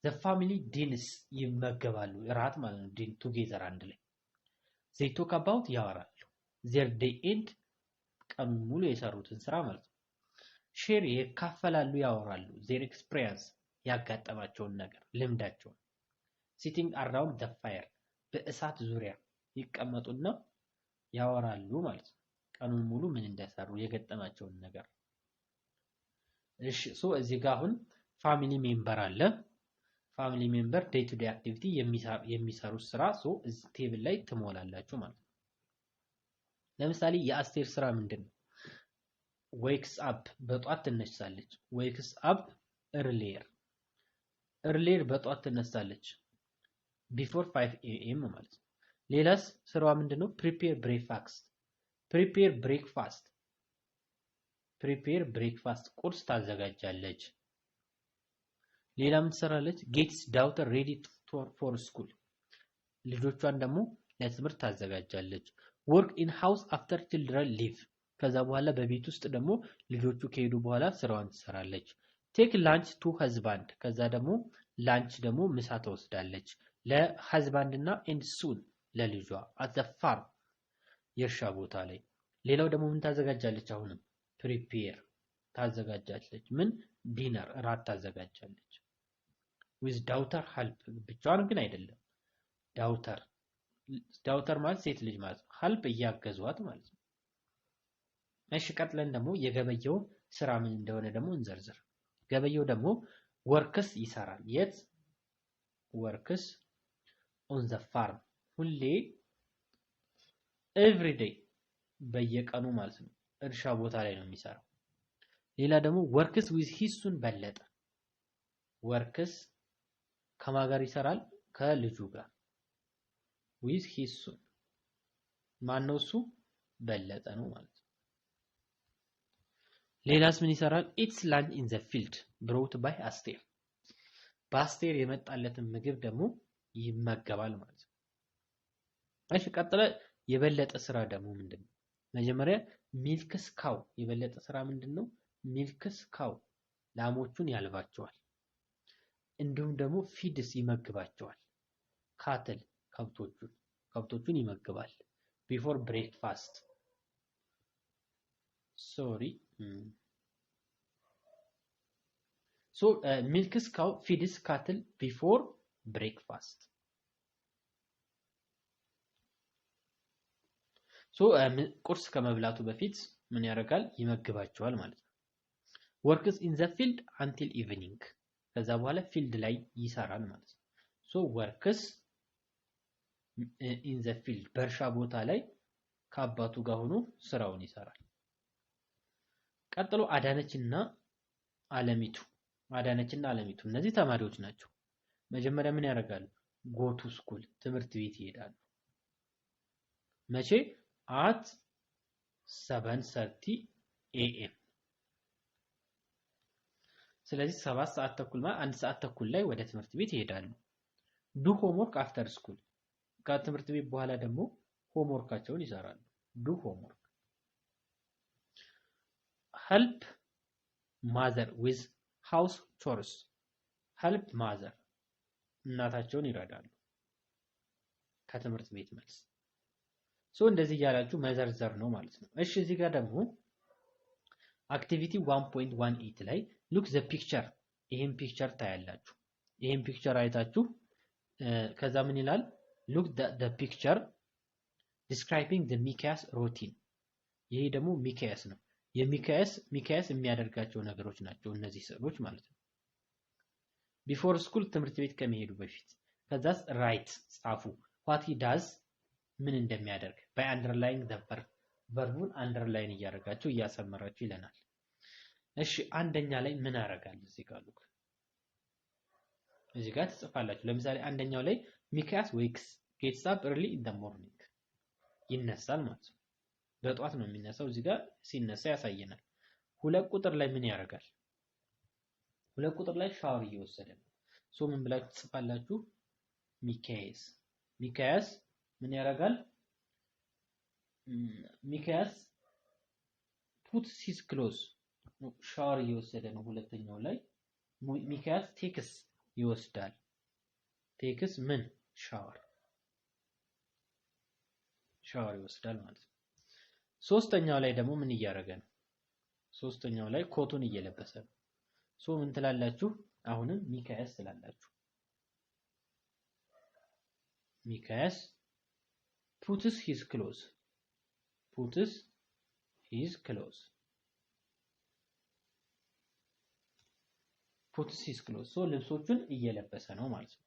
the family dines ይመገባሉ እራት ማለት ነው። din together አንድ ላይ they talk about ያወራሉ their day end ቀኑን ሙሉ የሰሩትን ስራ ማለት ነው። share ይካፈላሉ ያወራሉ their experience ያጋጠማቸውን ነገር ልምዳቸውን sitting around the fire በእሳት ዙሪያ ይቀመጡና ያወራሉ ማለት ነው። ቀኑን ሙሉ ምን እንደሰሩ የገጠማቸውን ነገር። እሺ እዚህ ጋር አሁን ፋሚሊ ሜምበር አለ። ፋሚሊ ሜምበር ዴይ ቱ ዴይ አክቲቪቲ የሚሰሩት ስራ እዚህ ቴብል ላይ ትሞላላችሁ ማለት ነው። ለምሳሌ የአስቴር ስራ ምንድነው? wakes up በጧት ትነሳለች። wakes up earlier በጧት ትነሳለች before 5 am ማለት ነው። ሌላስ ስራዋ ምንድነው? prepare breakfast ቁርስ ታዘጋጃለች ሌላ ምን ትሰራለች? ጌትስ ዳውተር ሬዲ ፎር ስኩል ልጆቿን ደግሞ ለትምህርት ታዘጋጃለች። ወርክ ኢን ሃውስ አፍተር ችልድረን ሊቭ ከዛ በኋላ በቤት ውስጥ ደግሞ ልጆቹ ከሄዱ በኋላ ስራዋን ትሰራለች። ቴክ ላንች ቱ ሀዝባንድ ከዛ ደግሞ ላንች ደግሞ ምሳ ትወስዳለች ለሀዝባንድ እና ኤንድ ሱን ለልጇ አት ዘ ፋርም የእርሻ ቦታ ላይ። ሌላው ደግሞ ምን ታዘጋጃለች? አሁንም ፕሪፔር ታዘጋጃለች። ምን ዲነር ራት ታዘጋጃለች። ዊዝ ዳውተር ሀልፕ ብቻዋን ግን አይደለም። ዳውተር ማለት ሴት ልጅ ማለት ነው። ሀልፕ እያገዟት ማለት ነው። እሺ ቀጥለን ደግሞ የገበየው ስራ ምን እንደሆነ ደግሞ እንዘርዝር። ገበየው ደግሞ ወርክስ ይሰራል። የት? ወርክስ ኦን ዘ ፋርም ሁሌ ኤቭሪዴይ በየቀኑ ማለት ነው እርሻ ቦታ ላይ ነው የሚሰራው። ሌላ ደግሞ ወርክስ ዊዝ ሂሱን በለጠ ወርክስ ከማን ጋር ይሰራል? ከልጁ ጋር ዊዝ ሂሱን ማን ነው እሱ? በለጠ ነው ማለት ነው። ሌላስ ምን ይሰራል? ኢትስ ላንች ኢን ዘ ፊልድ ብሮት ባይ አስቴር በአስቴር የመጣለትን ምግብ ደግሞ ይመገባል ማለት ነው። እሺ ቀጥለ የበለጠ ስራ ደግሞ ምንድነው? መጀመሪያ ሚልክስ ካው የበለጠ ስራ ምንድነው? ሚልክስ ካው ላሞቹን ያልባቸዋል። እንዲሁም ደግሞ ፊድስ ይመግባቸዋል። ካትል ከብቶቹን ይመግባል። ቢፎር ብሬክፋስት ሚልክስ ካው ፊድስ ካትል ቢፎር ብሬክፋስት ቁርስ ከመብላቱ በፊት ምን ያደርጋል? ይመግባቸዋል ማለት ነው። ወርክስ ኢን ዘ ፊልድ አንቲል ኢቭኒንግ ከዛ በኋላ ፊልድ ላይ ይሰራል ማለት ነው። ወርክስ ኢን ዘ ፊልድ በእርሻ ቦታ ላይ ከአባቱ ጋር ሆኖ ስራውን ይሰራል። ቀጥሎ አዳነችና አለሚቱ እነዚህ ተማሪዎች ናቸው። መጀመሪያ ምን ያደርጋሉ? ጎቱ ስኩል ትምህርት ቤት ይሄዳሉ። መቼ? at 7:30 AM ስለዚህ 7 ሰዓት ተኩል ማለት 1 ሰዓት ተኩል ላይ ወደ ትምህርት ቤት ይሄዳሉ። ዱ ሆምወርክ አፍተር ስኩል ከትምህርት ቤት በኋላ ደግሞ ሆምወርካቸውን ይሰራሉ። ዱ ሆምወርክ help mother with house chores help mother እናታቸውን ይረዳሉ ከትምህርት ቤት መልስ። እንደዚህ ያላችሁ መዘርዘር ነው ማለት ነው። እሺ እዚህ ጋር ደግሞ አክቲቪቲ 1.18 ላይ ሉክ ዘ ፒክቸር ይሄን ፒክቸር ታያላችሁ። ይሄን ፒክቸር አይታችሁ ከዛ ምን ይላል? ሉክ ዘ ፒክቸር ዲስክራይቢንግ ዘ ሚካያስ ሩቲን ይሄ ደግሞ ሚካያስ ነው። ሚካያስ የሚያደርጋቸው ነገሮች ናቸው እነዚህ ስዕሎች ማለት ነው። ቢፎር ስኩል ትምህርት ቤት ከመሄዱ በፊት ከዛስ ራይት ጻፉ what he does ምን እንደሚያደርግ by underlying the verb ቨርቡን አንደርላይን እያደረጋችሁ እያሰመራችሁ ይለናል። እሺ አንደኛ ላይ ምን ያደርጋል? እዚህ ጋር ትጽፋላችሁ። ለምሳሌ አንደኛው ላይ ሚካያስ ዌክስ gets up early in the morning ይነሳል ማለት ነው። በጧት ነው የሚነሳው። እዚህ ጋር ሲነሳ ያሳየናል። ሁለት ቁጥር ላይ ምን ያደርጋል? ሁለት ቁጥር ላይ ሻወር እየወሰደ ነው። ምን ብላችሁ ትጽፋላችሁ? ሚካያስ ምን ያደርጋል? ሚካያስ puts his clothes ሻወር እየወሰደ ነው። ሁለተኛው ላይ ሚካያስ ቴክስ ይወስዳል። ቴክስ ምን ሻወር ይወስዳል ማለት ነው። ሶስተኛው ላይ ደግሞ ምን እያደረገ ነው? ሶስተኛው ላይ ኮቱን እየለበሰ ነው። ምን ትላላችሁ? አሁንም ሚካያስ ትላላችሁ። ሚካያስ puts his clothes ልብሶቹን እየለበሰ ነው ማለት ነው።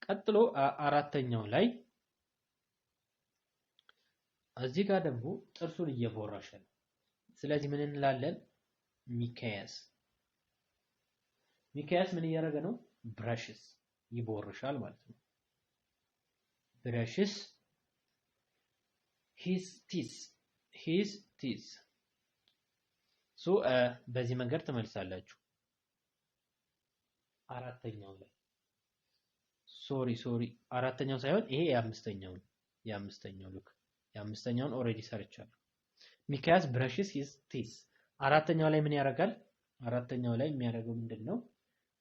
ቀጥሎ አራተኛው ላይ እዚህ ጋር ደግሞ ጥርሱን እየቦረሸ ነው። ስለዚህ ምን እንላለን? ሚካያስ ምን እያደረገ ነው? ብረሽስ ይቦርሻል ማለት ነው። ብረሽስ his teeth በዚህ መንገድ ትመልሳላችሁ። አራተኛው ላይ ሶሪ አራተኛው ሳይሆን ይሄ የአምስተኛው ሉክ የአምስተኛውን ኦሬዲ ሰርቻለሁ። ሚካያስ ብረሽስ ሂዝ ቲዝ አራተኛው ላይ ምን ያደርጋል? አራተኛው ላይ የሚያደርገው ምንድነው?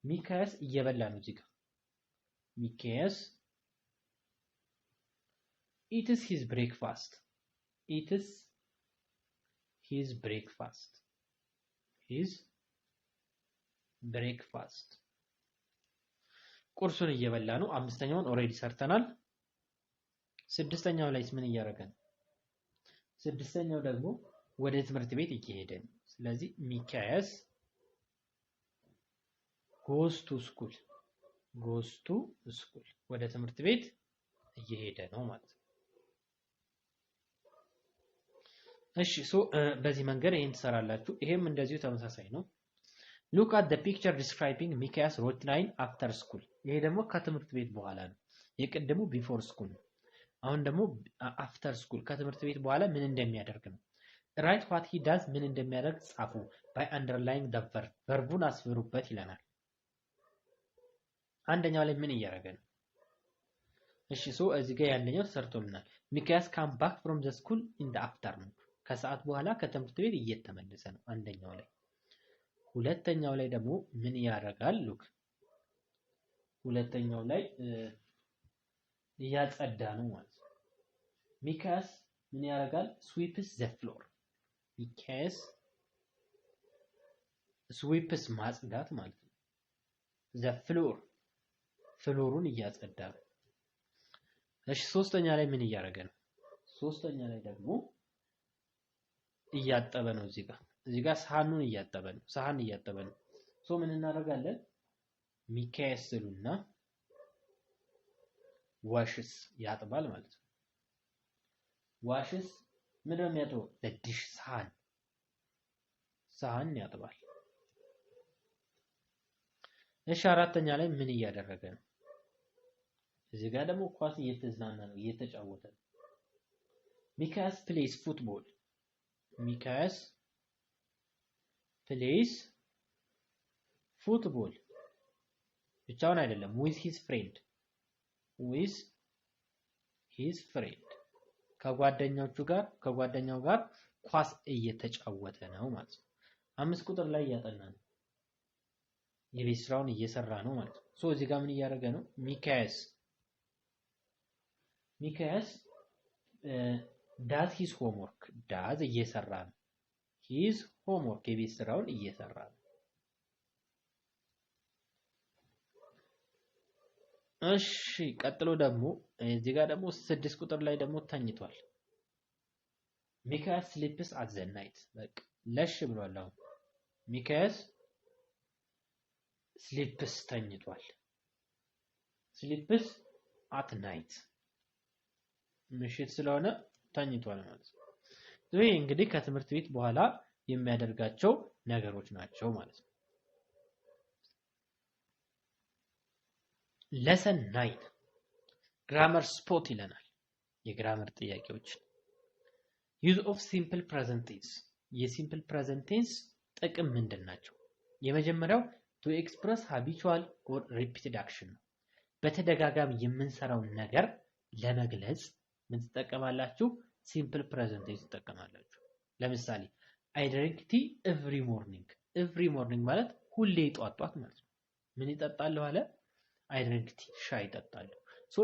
ሚካያስ እየበላ ነው እዚህ ጋር ሚካያስ eats his breakfast eats his breakfast ቁርሱን እየበላ ነው። አምስተኛውን ኦሬዲ ሰርተናል። ስድስተኛው ላይስ ምን እያደረገ ነው? ስድስተኛው ደግሞ ወደ ትምህርት ቤት እየሄደ ነው። ስለዚህ ሚካያስ goes to school ወደ ትምህርት ቤት እየሄደ ነው ማለት ነው። እሺ በዚህ መንገድ ይሄን ትሰራላችሁ። ይሄም እንደዚሁ ተመሳሳይ ነው። look at the picture describing ሚካያስ routine after school ይሄ ደግሞ ከትምህርት ቤት በኋላ ነው። የቀደሙ before school ነው። አሁን ደግሞ after school ከትምህርት ቤት በኋላ ምን እንደሚያደርግ ነው። write what he does ምን እንደሚያደርግ ጻፉ by underlying the verb verbuን አስፍሩበት ይለናል። አንደኛው ላይ ምን እያደረገ ነው? እሺ እዚህ ጋር ያንኛው ሰርቶልናል። ሚካያስ come back from the school in the afternoon ከሰዓት በኋላ ከትምህርት ቤት እየተመለሰ ነው አንደኛው ላይ። ሁለተኛው ላይ ደግሞ ምን ያደርጋል? ሉክ ሁለተኛው ላይ እያጸዳ ነው ማለት ነው። ሚካያስ ምን ያደርጋል? sweeps the floor ሚካያስ sweeps ማጽዳት ማለት ነው። the floor ፍሎሩን እያጸዳ ነው። እሺ ሶስተኛ ላይ ምን እያደረገ ነው? ሶስተኛ ላይ ደግሞ እያጠበ ነው። እዚህ ጋር ሳህኑን እያጠበ ነው። ሳህን እያጠበ ነው። ምን እናደርጋለን? ሚካያስ ስሉና ዋሽስ ያጥባል ማለት ነው። ዋሽስ ምን ነው የሚያጥበው? ለዲሽ ሳህን ያጥባል። እሺ አራተኛ ላይ ምን እያደረገ ነው? እዚህ ጋር ደግሞ ኳስ እየተዝናና ነው፣ እየተጫወተ ነው። ሚካያስ ፕሌይስ ፉትቦል ሚካያስ ፕሌይስ ፉትቦል ብቻውን አይደለም with his friend ከጓደኛው ጋር ኳስ እየተጫወተ ነው ማለት ነው። 5 ቁጥር ላይ እያጠና ነው። የቤት ስራውን እየሰራ ነው ማለት ነው። እዚህ ጋር ምን እያደረገ ነው? ሚካያስ does his homework does እየሰራ ነው። his homework የቤት ስራውን እየሰራ ነው። እሺ ቀጥሎ ደግሞ እዚህ ጋር ደግሞ 6 ቁጥር ላይ ደግሞ ተኝቷል። ሚካያስ sleeps at the night በቃ ለሽ ብሏል። አሁን ሚካያስ sleeps ተኝቷል። sleeps at night ምሽት ስለሆነ ተኝቷል ማለት ነው። ይሄ እንግዲህ ከትምህርት ቤት በኋላ የሚያደርጋቸው ነገሮች ናቸው ማለት ነው። lesson 9 grammar spot ይለናል። የግራመር ጥያቄዎች use of simple present tense የሲምፕል present tense ጥቅም ምንድናቸው? የመጀመሪያው to express habitual or repeated action ነው። በተደጋጋሚ የምንሰራው ነገር ለመግለጽ ምን ትጠቀማላችሁ? ሲምፕል present tense ትጠቀማላችሁ። ለምሳሌ I drink tea every morning ማለት ሁሌ ጧት ማለት ነው። ምን ይጠጣሉ አለ? I drink tea ሻይ ይጠጣሉ።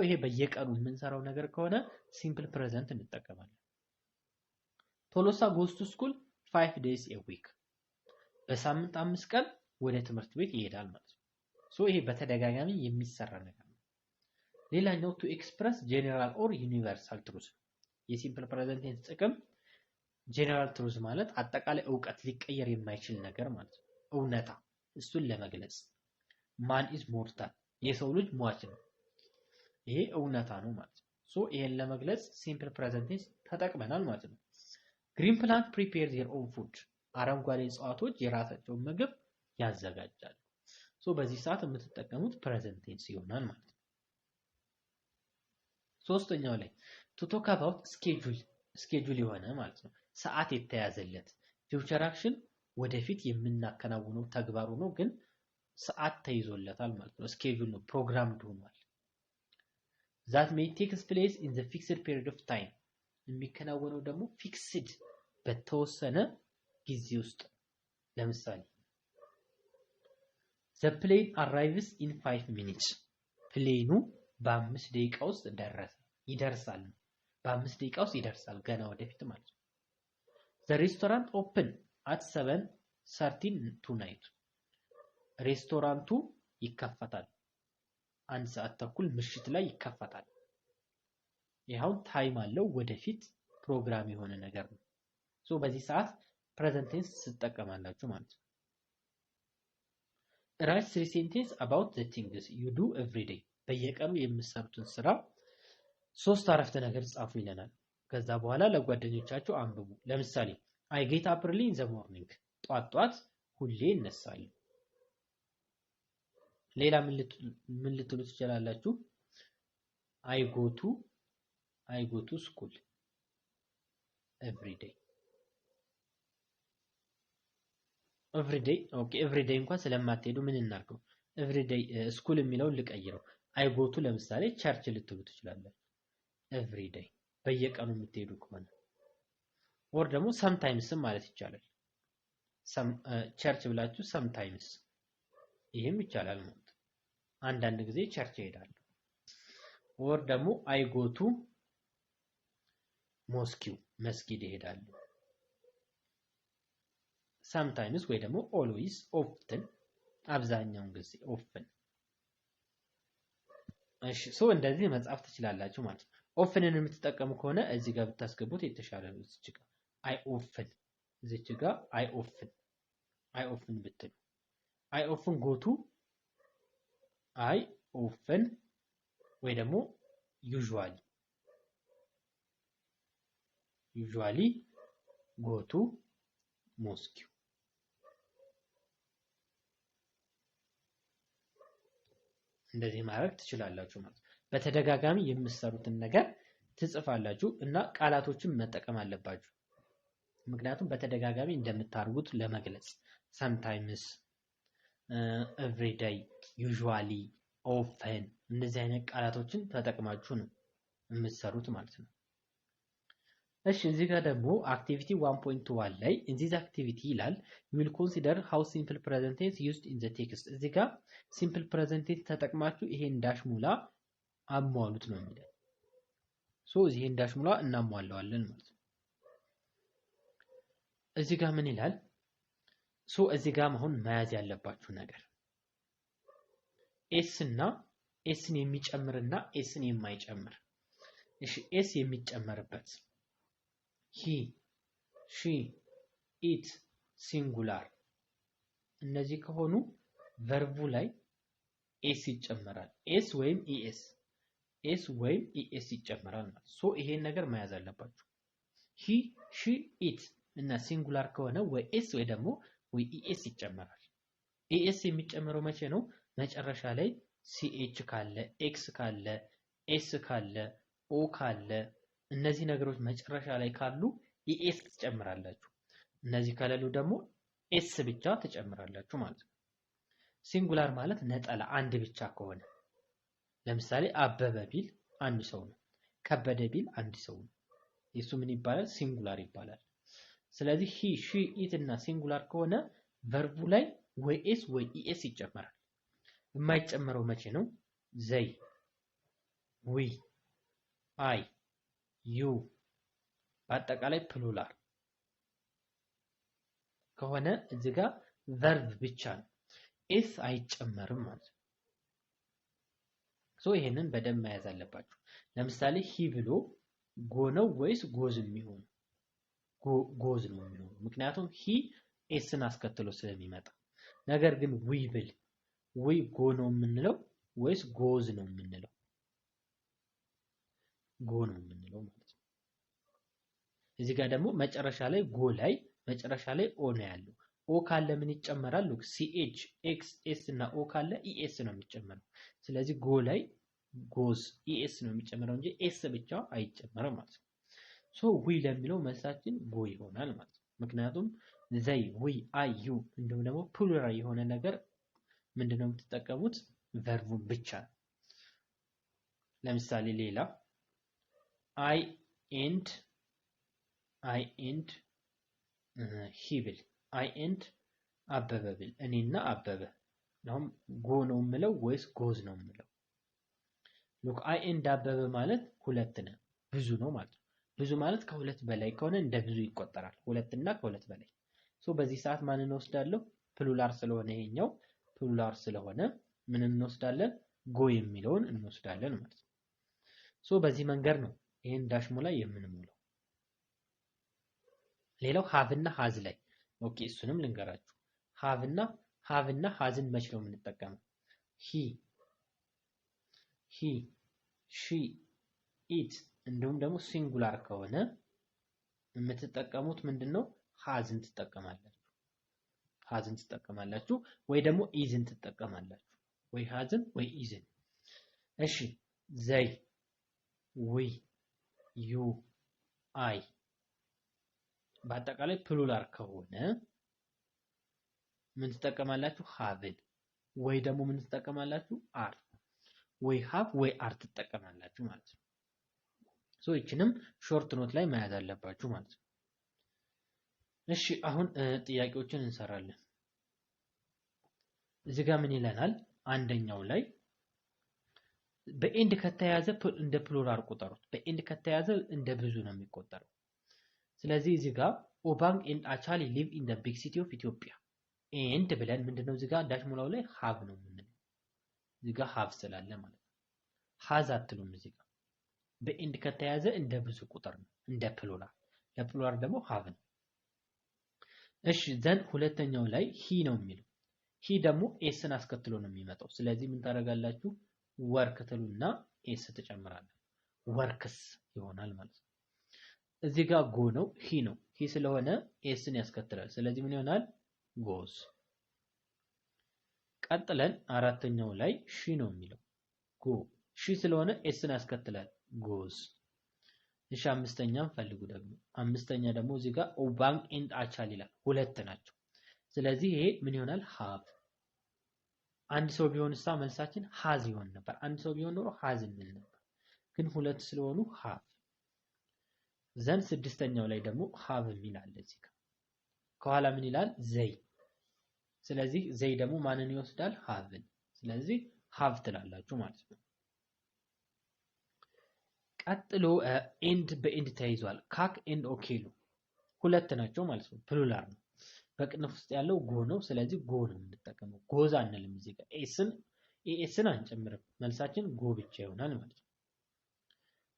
ይሄ በየቀኑ የምንሰራው ነገር ከሆነ ሲምፕል present እንጠቀማለን። ቶሎሳ goes to school 5 days a week በሳምንት 5 ቀን ወደ ትምህርት ቤት ይሄዳል ማለት ነው። ይሄ በተደጋጋሚ የሚሰራ ነገር ነው። ሌላኛው to express general or universal truth የሲምፕል present tense ጥቅም general truth ማለት አጠቃላይ ዕውቀት ሊቀየር የማይችል ነገር ማለት ነው። እውነታ እሱን ለመግለጽ man is mortal የሰው ልጅ ሟች ነው። ይሄ እውነታ ነው ማለት ነው። ይሄን ለመግለጽ ሲምፕል present tense ተጠቅመናል ማለት ነው። green plant prepare their own food አረንጓዴ እጽዋቶች የራሳቸውን ምግብ ያዘጋጃሉ። በዚህ ሰዓት የምትጠቀሙት present tense ይሆናል ማለት ነው። ሶስተኛው ላይ to talk about schedule የሆነ ማለት ነው። ሰዓት የተያዘለት future action ወደፊት የምናከናውነው ተግባሩ ነው፣ ግን ሰዓት ተይዞለታል ማለት ነው። ስኬጁል ነው፣ ፕሮግራምድ ሆኗል። that may take place in the fixed period of time የሚከናወነው ደግሞ ፊክስድ በተወሰነ ጊዜ ውስጥ ለምሳሌ the plane arrives in 5 minutes ፕሌኑ በ5 ደቂቃ ውስጥ ይደርሳል። በ5 ደቂቃ ውስጥ ይደርሳል ገና ወደፊት ማለት ነው። the restaurant open at 7:13 tonight ሬስቶራንቱ ይከፈታል 1 ሰዓት ተኩል ምሽት ላይ ይከፈታል። ይሄው ታይም አለው ወደፊት ፕሮግራም የሆነ ነገር ነው። ሶ በዚህ ሰዓት ፕሬዘንት ቴንስ ትጠቀማላችሁ ማለት ነው። write 3 sentences about the things you do every day በየቀኑ የምትሰሩትን ስራ 3 አረፍተ ነገር ጻፉ ይለናል። ከዛ በኋላ ለጓደኞቻችሁ አንብቡ። ለምሳሌ I get up early in the morning ጧት ሁሌ እነሳለሁ። ሌላ ምን ልትሉ ትችላላችሁ? I go to school every day ኦኬ every day እንኳን ስለማትሄዱ ምን እናርገው? every day ስኩል የሚለውን ልቀይረው። I go to ለምሳሌ ቸርች ልትሉ ትችላላችሁ። every day በየቀኑ የምትሄዱ ከሆነ or ደግሞ sometimes ማለት ይቻላል። ቸርች ብላችሁ sometimes ይሄም ይቻላል ማለት አንዳንድ ጊዜ ቸርች እሄዳለሁ። or ደግሞ I go to mosque መስጊድ እሄዳለሁ። sometimes ወይ ደግሞ always often አብዛኛውን ጊዜ often። እሺ ሶ እንደዚህ መጻፍ ትችላላችሁ ማለት ነው። oftenን የምትጠቀሙ ከሆነ እዚህ ጋር ብታስገቡት የተሻለ ነው። እዚህ ጋር I often እዚህ ጋር I often ብትሉ I often go to I often ወይ ደግሞ usually go to mosque እንደዚህ ማድረግ ትችላላችሁ ማለት ነው። በተደጋጋሚ የምትሰሩትን ነገር ትጽፋላችሁ እና ቃላቶችን መጠቀም አለባችሁ። ምክንያቱም በተደጋጋሚ እንደምታርጉት ለመግለጽ sometimes every day usually often እንደዚህ አይነት ቃላቶችን ተጠቅማችሁ ነው የምትሰሩት ማለት ነው። እሺ እዚህ ጋር ደግሞ አክቲቪቲ 1.1 ላይ in this activity ይላል you will consider how simple present tense used in the text እዚህ ጋር simple present tense ተጠቅማችሁ ይሄን ዳሽ ሙላ አሟሉት ነው የሚለው። ሶ ይሄን ዳሽ ሙላ እናሟላዋለን ማለት ነው። እዚህ ጋር ምን ይላል? ሶ እዚህ ጋር አሁን መያዝ ያለባችሁ ነገር ኤስ እና ኤስን የሚጨምርና ኤስን የማይጨምር። እሺ ኤስ የሚጨመርበት he she it ሲንጉላር እነዚህ ከሆኑ ቨርቡ ላይ ኤስ ይጨመራል። ኤስ ወይም ኢኤስ ይጨመራል ማለት ሶ ይሄን ነገር መያዝ አለባችሁ። he she it እና ሲንጉላር ከሆነ ወይ ኤስ ወይ ደግሞ ወይ ኢኤስ ይጨመራል። ኢኤስ የሚጨመረው መቼ ነው? መጨረሻ ላይ ሲኤች ካለ ኤክስ ካለ ኤስ ካለ ኦ ካለ እነዚህ ነገሮች መጨረሻ ላይ ካሉ ኢኤስ ትጨምራላችሁ። እነዚህ ካለሉ ደግሞ ኤስ ብቻ ትጨምራላችሁ ማለት ነው። ሲንጉላር ማለት ነጠላ አንድ ብቻ ከሆነ ለምሳሌ አበበ ቢል አንድ ሰው ነው። ከበደ ቢል አንድ ሰው ነው። እሱ ምን ይባላል? ሲንጉላር ይባላል። ስለዚህ he she it እና ሲንጉላር ከሆነ ቨርቡ ላይ ወይ ኤስ ወይ ኢኤስ ይጨመራል። የማይጨመረው መቼ ነው? they we I you በአጠቃላይ ፕሉራል ከሆነ እዚህ ጋር ቨርብ ብቻ ነው ኤስ አይጨመርም ማለት ነው። ሶ ይሄንን በደንብ መያዝ አለባችሁ። ለምሳሌ ሂ ብሎ ጎ ነው ወይስ ጎዝ የሚሆነው? ጎዝ ነው የሚሆነው ምክንያቱም ሂ ኤስን አስከትሎ ስለሚመጣ። ነገር ግን ዊ ብል ዊ ጎ ነው የምንለው ወይስ ጎዝ ነው የምንለው? ጎ ነው የምንለው ማለት ነው። እዚህ ጋር ደግሞ መጨረሻ ላይ ጎ ላይ መጨረሻ ላይ ኦ ነው ያለው። ኦ ካለ ምን ይጨመራል? ሉክ ሲኤች ኤክስ ኤስ እና ኦ ካለ ኢኤስ ነው የሚጨመረው። ስለዚህ ጎ ላይ ጎዝ ኢኤስ ነው የሚጨመረው እንጂ ኤስ ብቻ አይጨመርም ማለት ነው። ሶ ዊ ለሚለው መልሳችን ጎ ይሆናል ማለት ነው። ምክንያቱም ዘይ ዊ አይ ዩ እንዲሁም ደግሞ ፕሉራል የሆነ ነገር ምንድነው የምትጠቀሙት? ቨርቡን ብቻ። ለምሳሌ ሌላ I and he ብል I and አበበ ብል እኔና አበበ ነው ጎ ነው የምለው ወይስ ጎዝ ነው የምለው? ሉክ I and አበበ ማለት ሁለት ነው ብዙ ነው ማለት ነው። ብዙ ማለት ከሁለት በላይ ከሆነ እንደ ብዙ ይቆጠራል። ሁለት እና ከሁለት በላይ ሶ በዚህ ሰዓት ማንን እንወስዳለሁ? ፕሉራል ስለሆነ ይሄኛው ፕሉራል ስለሆነ ምን እንወስዳለን? ጎ የሚለውን እንወስዳለን ማለት ነው። ሶ በዚህ መንገድ ነው ይሄን ዳሽሞ ላይ የምንሞላው። ሌላው ሃቭ እና ሃዝ ላይ ኦኬ እሱንም ልንገራችሁ። ሃቭ እና ሃዝን መች ነው የምንጠቀመው? ሂ ሺ ኢት እንዲሁም ደግሞ ሲንጉላር ከሆነ የምትጠቀሙት ምንድነው? ሃዝን ትጠቀማላችሁ ወይ ደግሞ ኢዝን ትጠቀማላችሁ። ወይ ሃዝን ወይ ኢዝን። እሺ ዘይ ዊ ዩ አይ በአጠቃላይ ፕሉራል ከሆነ ምን ትጠቀማላችሁ? ሃቭን ወይ ደግሞ ምን ትጠቀማላችሁ? አር ወይ ሃቭ ወይ አር ትጠቀማላችሁ ማለት ነው። ሶ ይችንም ሾርት ኖት ላይ መያዝ አለባችሁ ማለት ነው። እሺ አሁን ጥያቄዎችን እንሰራለን። እዚህ ጋር ምን ይለናል? አንደኛው ላይ በኤንድ ከተያዘ እንደ ፕሉራል ቁጠሩት። በኤንድ ከተያዘ እንደ ብዙ ነው የሚቆጠረው። ስለዚህ እዚህ ጋር ኦባንግ ኤንድ አቻሊ ሊቭ ኢን ዘ ቢግ ሲቲ ኦፍ ኢትዮጵያ ኤንድ ብለን ምንድነው እዚህ ጋር ዳሽ ሙላው ላይ ሃቭ ነው የምንለው። እዚህ ጋር ሃቭ ስላለ ማለት ነው። ሃዝ አትሉም እዚህ ጋር በኤንድ ከተያዘ እንደ ብዙ ቁጥር ነው እንደ ፕሉራል። ለፕሉራል ደግሞ ሃቭ ነው። እሺ ዘን ሁለተኛው ላይ ሂ ነው የሚለው። ሂ ደግሞ ኤስን አስከትሎ ነው የሚመጣው። ስለዚህ ምን ታደርጋላችሁ? ወርክ ትሉና ኤስ ትጨምራላችሁ። ወርክስ ይሆናል ማለት ነው። እዚህ ጋር ጎ ነው ሂ ነው። ሂ ስለሆነ ኤስን ያስከትላል። ስለዚህ ምን ይሆናል? ጎዝ። ቀጥለን አራተኛው ላይ ሺ ነው የሚለው። ጎ ሺ ስለሆነ ኤስን ያስከትላል። ጎዝ። እሺ አምስተኛም ፈልጉ ደግሞ። አምስተኛ ደግሞ እዚህ ጋር ኦባንግ ኤንድ አቻል ይላል። ሁለት ናቸው። ስለዚህ ይሄ ምን ይሆናል? ሃቭ። አንድ ሰው ቢሆንሳ መልሳችን ሃዝ ይሆን ነበር። አንድ ሰው ቢሆን ኖሮ ሃዝ እንል ነበር። ግን ሁለት ስለሆኑ ሃቭ። ዘን ስድስተኛው ላይ ደግሞ ሃቭ የሚል አለ እዚህ ጋር። ከኋላ ምን ይላል? ዘይ። ስለዚህ ዘይ ደግሞ ማንን ይወስዳል? ሃቭን። ስለዚህ ሃቭ ትላላችሁ ማለት ነው። ቀጥሎ ኤንድ በኤንድ ተይዟል። ካክ ኤንድ ኦኬሎ ሁለት ናቸው ማለት ነው። ፕሉራል ነው። በቅንፍ ውስጥ ያለው ጎ ነው። ስለዚህ ጎ ነው የምንጠቀመው። ጎዝ አንልም እዚህ ጋር። ኤስን አንጨምርም። መልሳችን ጎ ብቻ ይሆናል ማለት ነው።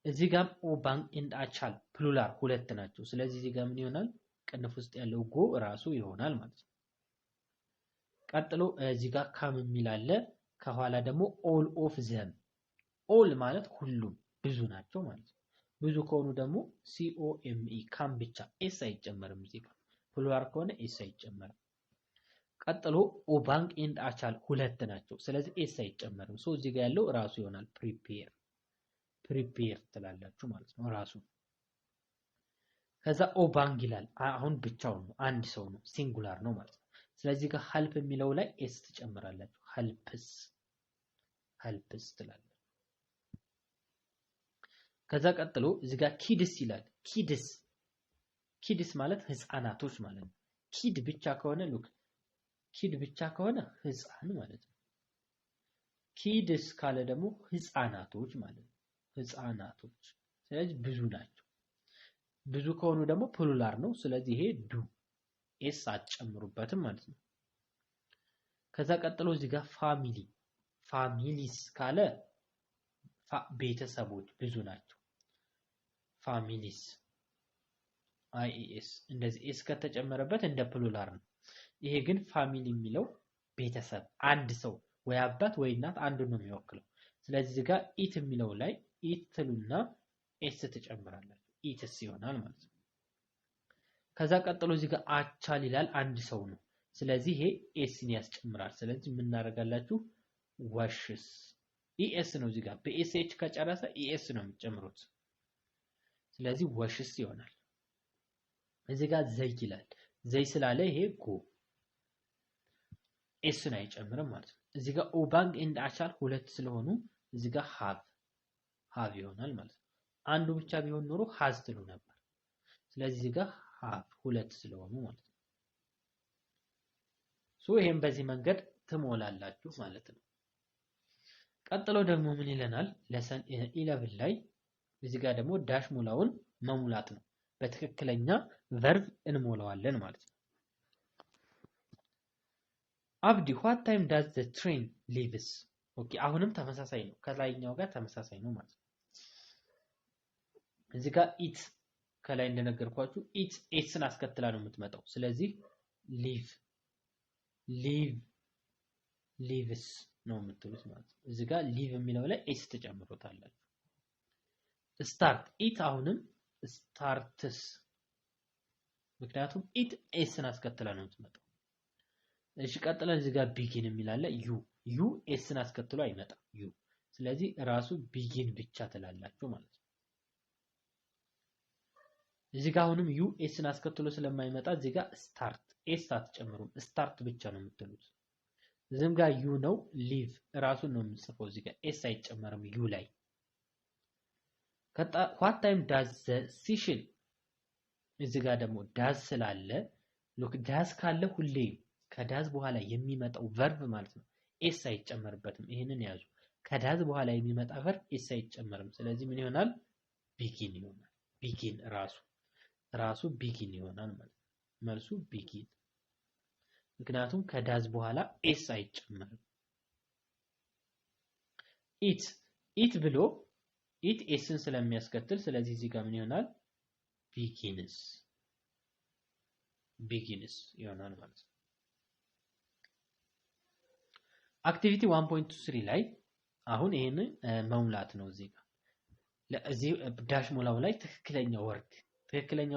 እዚህ ጋር ኦባንግ ኤንድ አቻል ፕሉራል ሁለት ናቸው። ስለዚህ እዚህ ጋር ምን ይሆናል? ቅንፍ ውስጥ ያለው ጎ ራሱ ይሆናል ማለት ነው። ቀጥሎ እዚህ ጋር ካም የሚል አለ። ከኋላ ደግሞ ኦል ኦፍ ዘም። ኦል ማለት ሁሉም ብዙ ናቸው ማለት ነው። ብዙ ከሆኑ ደግሞ ሲኦኤምኢ ካም ብቻ ኤስ አይጨመርም እዚህ ጋር። ፕሉራል ከሆነ ኤስ አይጨመርም። ቀጥሎ ኦባንግ ኤንድ አቻል ሁለት ናቸው። ስለዚህ ኤስ አይጨመርም። ሶ እዚህ ጋር ያለው ራሱ ይሆናል። ፕሪፔር ትላላችሁ ማለት ነው ራሱ። ከዛ ኦባንግ ይላል። አሁን ብቻውን ነው፣ አንድ ሰው ነው፣ ሲንጉላር ነው ማለት ነው። ስለዚህ ጋር ሄልፕ የሚለው ላይ ኤስ ትጨምራላችሁ። ሄልፕስ ትላላችሁ። ከዛ ቀጥሎ እዚህ ጋር ኪድስ ይላል። ኪድስ ማለት ህፃናቶች ማለት ነው። ኪድ ብቻ ከሆነ ሉክ ኪድ ብቻ ከሆነ ህፃን ማለት ነው። ኪድስ ካለ ደግሞ ህፃናቶች ማለት ነው። ህፃናቶች ስለዚህ ብዙ ናቸው። ብዙ ከሆኑ ደግሞ ፕሉራል ነው። ስለዚህ ይሄ ዱ ኤስ አትጨምሩበትም ማለት ነው። ከዛ ቀጥሎ እዚህ ጋር ፋሚሊስ ካለ ቤተሰቦች ብዙ ናቸው። ፋሚሊስ አይኤስ እንደዚህ ኤስ ከተጨመረበት እንደ ፕሉራል ነው። ይሄ ግን ፋሚሊ የሚለው ቤተሰብ አንድ ሰው ወይ አባት ወይ እናት አንዱን ነው የሚወክለው። ስለዚህ እዚህ ጋር ኢት የሚለው ላይ ኢት ትሉና ኤስ ትጨምራላችሁ። ኢትስ ይሆናል ማለት ነው። ከዛ ቀጥሎ እዚህ ጋር አቻል ይላል። አንድ ሰው ነው። ስለዚህ ይሄ ኤስን ያስጨምራል። ስለዚህ ምን እናደርጋላችሁ? ወሽስ ኢኤስ ነው እዚህ ጋር በኤስኤች ከጨረሰ ኢኤስ ነው የሚጨምሩት። ስለዚህ ወሽስ ይሆናል። እዚህ ጋር ዘይ ይላል። ዘይ ስላለ ይሄ ጎ። ኤስን አይጨምርም ማለት ነው። እዚህ ጋር ኦባንግ ኤንድ አቻል ሁለት ስለሆኑ እዚህ ጋር ሃቭ ይሆናል ማለት ነው። አንዱ ብቻ ቢሆን ኖሮ ሃዝ ትሉ ነበር። ስለዚህ እዚህ ጋር ሃቭ ሁለት ስለሆኑ ማለት ነው። ይሄን በዚህ መንገድ ትሞላላችሁ ማለት ነው። ቀጥሎ ደግሞ ምን ይለናል? ለሰን 11 ላይ እዚህ ጋር ደግሞ ዳሽ ሙላውን መሙላት ነው። በትክክለኛ ቨርብ እንሞላዋለን ማለት ነው። አብዲ what time does the train leaves? ኦኬ አሁንም ተመሳሳይ ነው። ከላይኛው ጋር ተመሳሳይ ነው ማለት ነው። እዚህ ጋር ኢት ከላይ እንደነገርኳችሁ ኢት ኤስን አስከትላ ነው የምትመጣው። ስለዚህ ሊቭስ ነው የምትሉት ማለት ነው። እዚህ ጋር ሊቭ የሚለው ላይ ኤስ ተጨምሮታላችሁ። ስታርት ኢት አሁንም ስታርትስ፣ ምክንያቱም ኢት ኤስን አስከትላ ነው የምትመጣው። እሺ ቀጥለን እዚህ ጋር ቢጊን የሚላለ ዩ ኤስን አስከትሎ አይመጣም ዩ። ስለዚህ ራሱ ቢጊን ብቻ ትላላችሁ ማለት ነው። እዚህ ጋር አሁንም ዩ ኤስን አስከትሎ ስለማይመጣ እዚህ ጋር ስታርት ኤስ አትጨምሩም፣ ስታርት ብቻ ነው የምትሉት። እዚህም ጋር ዩ ነው ሊቭ ራሱን ነው የምንጽፈው። እዚህ ጋር ኤስ አይጨመርም ዩ ላይ። what time does the session? እዚህ ጋር ደግሞ ዳዝ ስላለ ሉክ ዳዝ ካለ ሁሌ ከዳዝ በኋላ የሚመጣው ቨርብ ማለት ነው ኤስ አይጨመርበትም። ይሄንን ያዙ። ከዳዝ በኋላ የሚመጣ ቨርብ ኤስ አይጨመርም። ስለዚህ ምን ይሆናል? ቢጊን ይሆናል። ቢጊን ራሱ ቢጊን ይሆናል ማለት ነው። መልሱ ቢጊን፣ ምክንያቱም ከዳዝ በኋላ ኤስ አይጨመርም። ኢት ብሎ ኢት ኤስን ስለሚያስከትል ስለዚህ እዚህ ጋር ምን ይሆናል? ቢጊንስ ይሆናል ማለት ነው። አክቲቪቲ 1.3 ላይ አሁን ይሄን መሙላት ነው። እዚህ ጋር ለዚህ ዳሽ ሞላው ላይ ትክክለኛ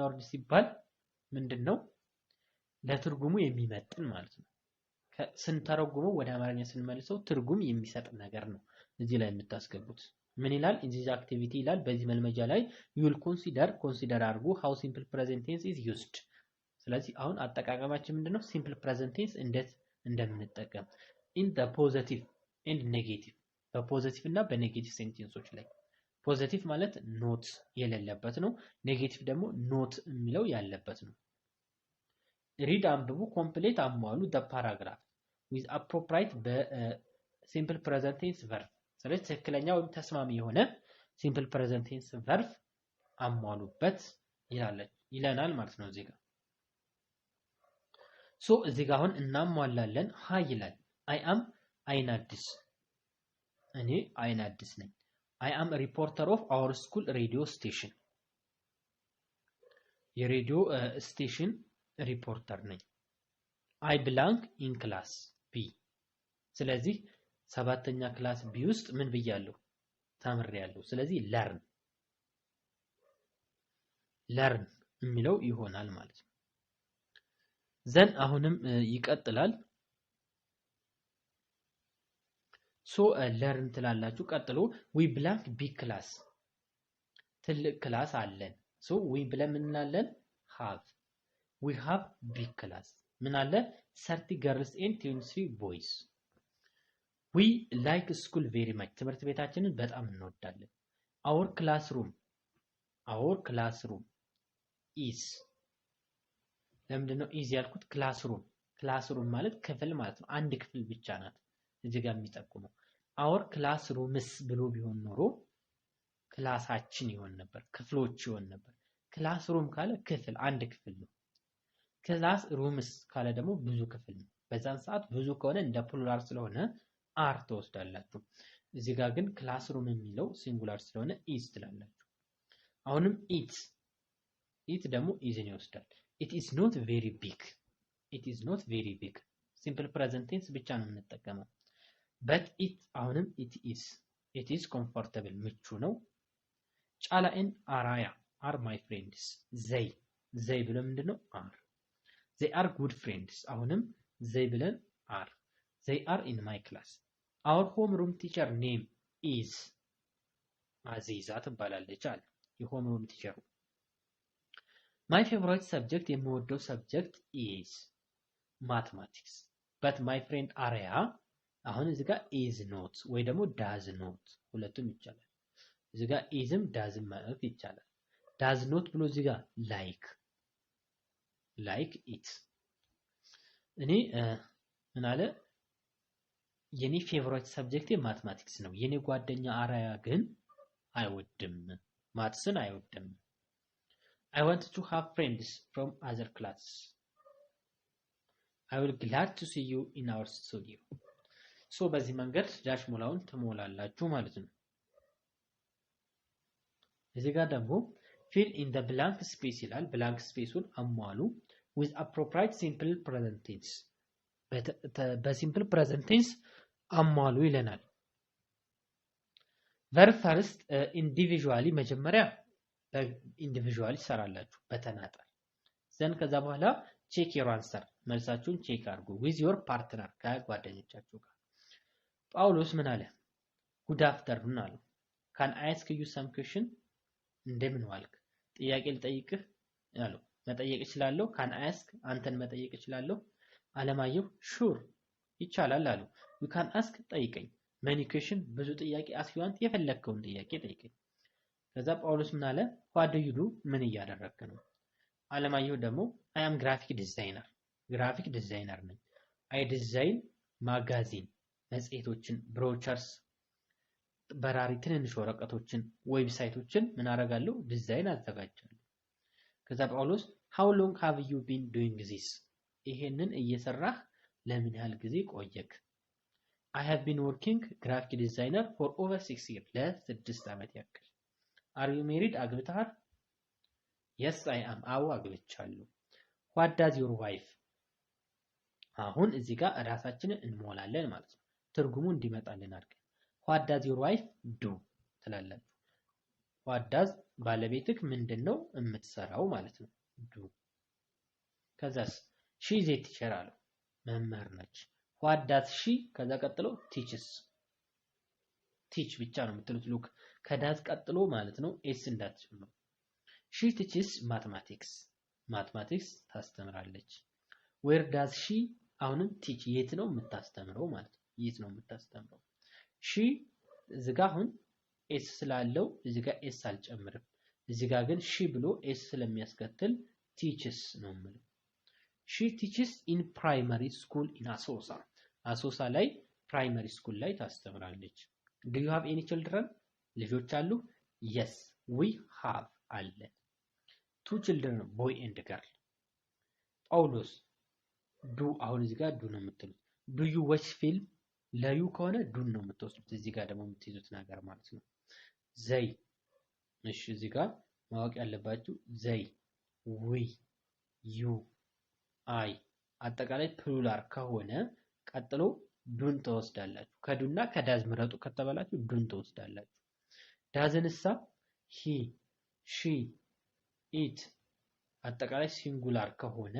ወርድ ሲባል ምንድነው? ለትርጉሙ የሚመጥን ማለት ነው። ስንተረጉመው ወደ አማርኛ ስንመልሰው ትርጉም የሚሰጥ ነገር ነው እዚህ ላይ የምታስገቡት። ምን ይላል? ኢንዚዝ አክቲቪቲ ይላል። በዚህ መልመጃ ላይ ዩል ኮንሲደር አድርጉ how simple present tense is used። ስለዚህ አሁን አጠቃቀማችን ምንድነው? ሲምፕል ፕሬዘንት ቴንስ እንዴት እንደምንጠቀም in the positive and negative፣ በፖዚቲቭ እና በኔጌቲቭ ሴንቴንሶች ላይ። ፖዚቲቭ ማለት ኖት የሌለበት ነው። ኔጌቲቭ ደግሞ ኖት የሚለው ያለበት ነው። ሪድ አንብቡ፣ ኮምፕሌት አሟሉ the paragraph with appropriate በሲምፕል ፕሬዘንት ቴንስ ቨርብ። ስለዚህ ትክክለኛ ወይም ተስማሚ የሆነ ሲምፕል ፕሬዘንት ቴንስ ቨርብ አሟሉበት ይለናል ማለት ነው እዚህ ጋር። እዚህ ጋር አሁን እናሟላለን። ሃይ ይላል። አይ አም አይናዲስ፣ እኔ አይናዲስ ነኝ። አይ አም ሪፖርተር ኦፍ አወር ስኩል ሬዲዮ ስቴሽን፣ የሬዲዮ ስቴሽን ሪፖርተር ነኝ። አይ ብላንክ ኢን ክላስ ቢ፣ ስለዚህ 7ኛ ክላስ ቢ ውስጥ ምን ብያለሁ? ተምሬያለሁ። ስለዚህ ለርን የሚለው ይሆናል ማለት ነው። ዘን አሁንም ይቀጥላል። ለርን ትላላችሁ። ቀጥሎ ዊ ብላንክ ቢ ክላስ፣ ትልቅ ክላስ አለን። ዊ ብለን ምን እንላለን? ሃቭ። ዊ ሃቭ ቢ ክላስ ምን አለ? 30 ገርልስ ኤንድ 23 ቦይስ። ዊ ላይክ ስኩል ቬሪ ማች፣ ትምህርት ቤታችንን በጣም እንወዳለን። አወር ክላስሩም ኢዝ፣ ለምንድነው ኢዝ ያልኩት? ክላስሩም ማለት ክፍል ማለት ነው። አንድ ክፍል ብቻ ናት እዚህ ጋር የሚጠቁመው። አወር ክላስሩምስ ብሎ ቢሆን ኖሮ ክላሳችን ይሆን ነበር፣ ክፍሎች ይሆን ነበር። ክላስሩም ካለ ክፍል፣ አንድ ክፍል ነው። ክላስ ሩምስ ካለ ደግሞ ብዙ ክፍል ነው። በዛን ሰዓት ብዙ ከሆነ እንደ ፕሉራል ስለሆነ አር ተወስዳላችሁ። እዚህ ጋር ግን ክላስሩም የሚለው ሲንጉላር ስለሆነ ኢዝ ትላላችሁ። አሁንም ኢት ደግሞ ኢዝን ይወስዳል። ኢት ኢዝ ኖት ቬሪ ቢግ፣ ሲምፕል ፕሬዘንት ቴንስ ብቻ ነው የምንጠቀመው። በት አሁንም ኢት ኢዝ ኮምፎርታብል፣ ምቹ ነው። ጫላ ኤንድ አራያ አር ማይ ፍሬንድስ፣ ዘይ ብለን ምንድነው? አር። ዘይ አር ጉድ ፍሬንድስ፣ አሁንም ዘይ ብለን አር። ዘይ አር ኢን ማይ ክላስ። አወር ሆም ሩም ቲቸር ኔም ኢዝ፣ አዚዛ ትባላለች አለ የሆም ሩም ቲቸሩ። ማይ ፌቨራይት ሰብጀክት፣ የምወደው ሰብጀክት ኢዝ ማትማቲክስ። but my friend አሪያ አሁን እዚህ ጋር is not ወይ ደግሞ does not ሁለቱም ይቻላል። እዚህ ጋር isም doesም ማለት ይቻላል። does not ብሎ እዚህ ጋር like it እኔ ምን አለ የኔ ፌቨራይት ሰብጀክት ማትማቲክስ ነው። የኔ ጓደኛ አራያ ግን አይወድም ማትስን አይወድም። I want to have friends from other classes. I will glad to see you in our studio. So በዚህ መንገድ ዳሽ ሞላውን ትሞላላችሁ ማለት ነው። እዚህ ጋር ደግሞ fill in the blank space ይላል። blank spaceውን አሟሉ with appropriate simple present tense. በሲምፕል present tense አሟሉ ይለናል። verb first individually መጀመሪያ በኢንዲቪጁዋሊ ሰራላችሁ በተናጠል ዘን ከዛ በኋላ ቼክ your answer መልሳችሁን ቼክ አድርጉ with your partner ከጓደኞቻችሁ ጋር። ጳውሎስ ምን አለ? good afternoon አለ። can I ask you some question? እንደምን ዋልክ? ጥያቄ ልጠይቅህ አለው። መጠየቅ እችላለሁ? can I ask አንተን መጠየቅ እችላለሁ? አለማየሁ sure ይቻላል አሉ። you can ask ጠይቀኝ። many question ብዙ ጥያቄ ask you want የፈለከውን ጥያቄ ጠይቀኝ። ከዛ ጳውሎስ ምን አለ? what do you do ምን እያደረግክ ነው? አለማየሁ ደግሞ I am graphic designer ግራፊክ ዲዛይነር ነኝ። I design ማጋዚን መጽሔቶችን ብሮቸርስ በራሪ ትንንሽ ወረቀቶችን ዌብሳይቶችን ምን አደርጋለሁ? ዲዛይን አዘጋጃለሁ። ከዛ ጳውሎስ how long have you been doing this ይሄንን እየሰራህ ለምን ያህል ጊዜ ቆየክ? I have been working graphic designer for over 6 years ለ6 ዓመት ያክል። Are you married አግብተሃል? Yes I am አዎ አግብቻለሁ። What does your wife አሁን እዚህ ጋር ራሳችንን እንሞላለን ማለት ነው። ትርጉሙ እንዲመጣልን አድርገን What does your wife do ትላላችሁ። What does ባለቤትክ ምንድነው የምትሰራው ማለት ነው do። ከዛስ she is a teacher አለው መምህር ነች። What does she ከዛ ቀጥሎ teaches teach ብቻ ነው የምትሉት ሉክ ከዳዝ ቀጥሎ ማለት ነው ኤስ እንዳትጨምሩ። she teaches mathematics ታስተምራለች። where does she አሁንም teach የት ነው የምታስተምረው ማለት ነው የት ነው የምታስተምረው። she እዚጋ አሁን ኤስ ስላለው እዚጋ ኤስ አልጨምርም። እዚጋ ግን she ብሎ ኤስ ስለሚያስከትል teaches ነው የምለው። she teaches in primary school in አሶሳ ላይ primary school ላይ ታስተምራለች። do you have any children ልጆች አሉ? yes we have አለ። two children boy and girl። ጳውሎስ ዱ አሁን እዚህ ጋር ዱ ነው የምትሉት። do you watch film ለዩ ከሆነ ዱ ነው የምትወስዱት። እዚህ ጋር ደግሞ የምትይዙት ነገር ማለት ነው። ዘይ እሺ እዚህ ጋር ማወቅ ያለባችሁ ዘይ we you I አጠቃላይ ፕሉራል ከሆነ ቀጥሎ ዱን ተወስዳላችሁ። ከዱና ከዳዝ ምረጡ ከተባላችሁ ዱን ተወስዳላችሁ። ዳዝንሳ he she it አጠቃላይ ሲንጉላር ከሆነ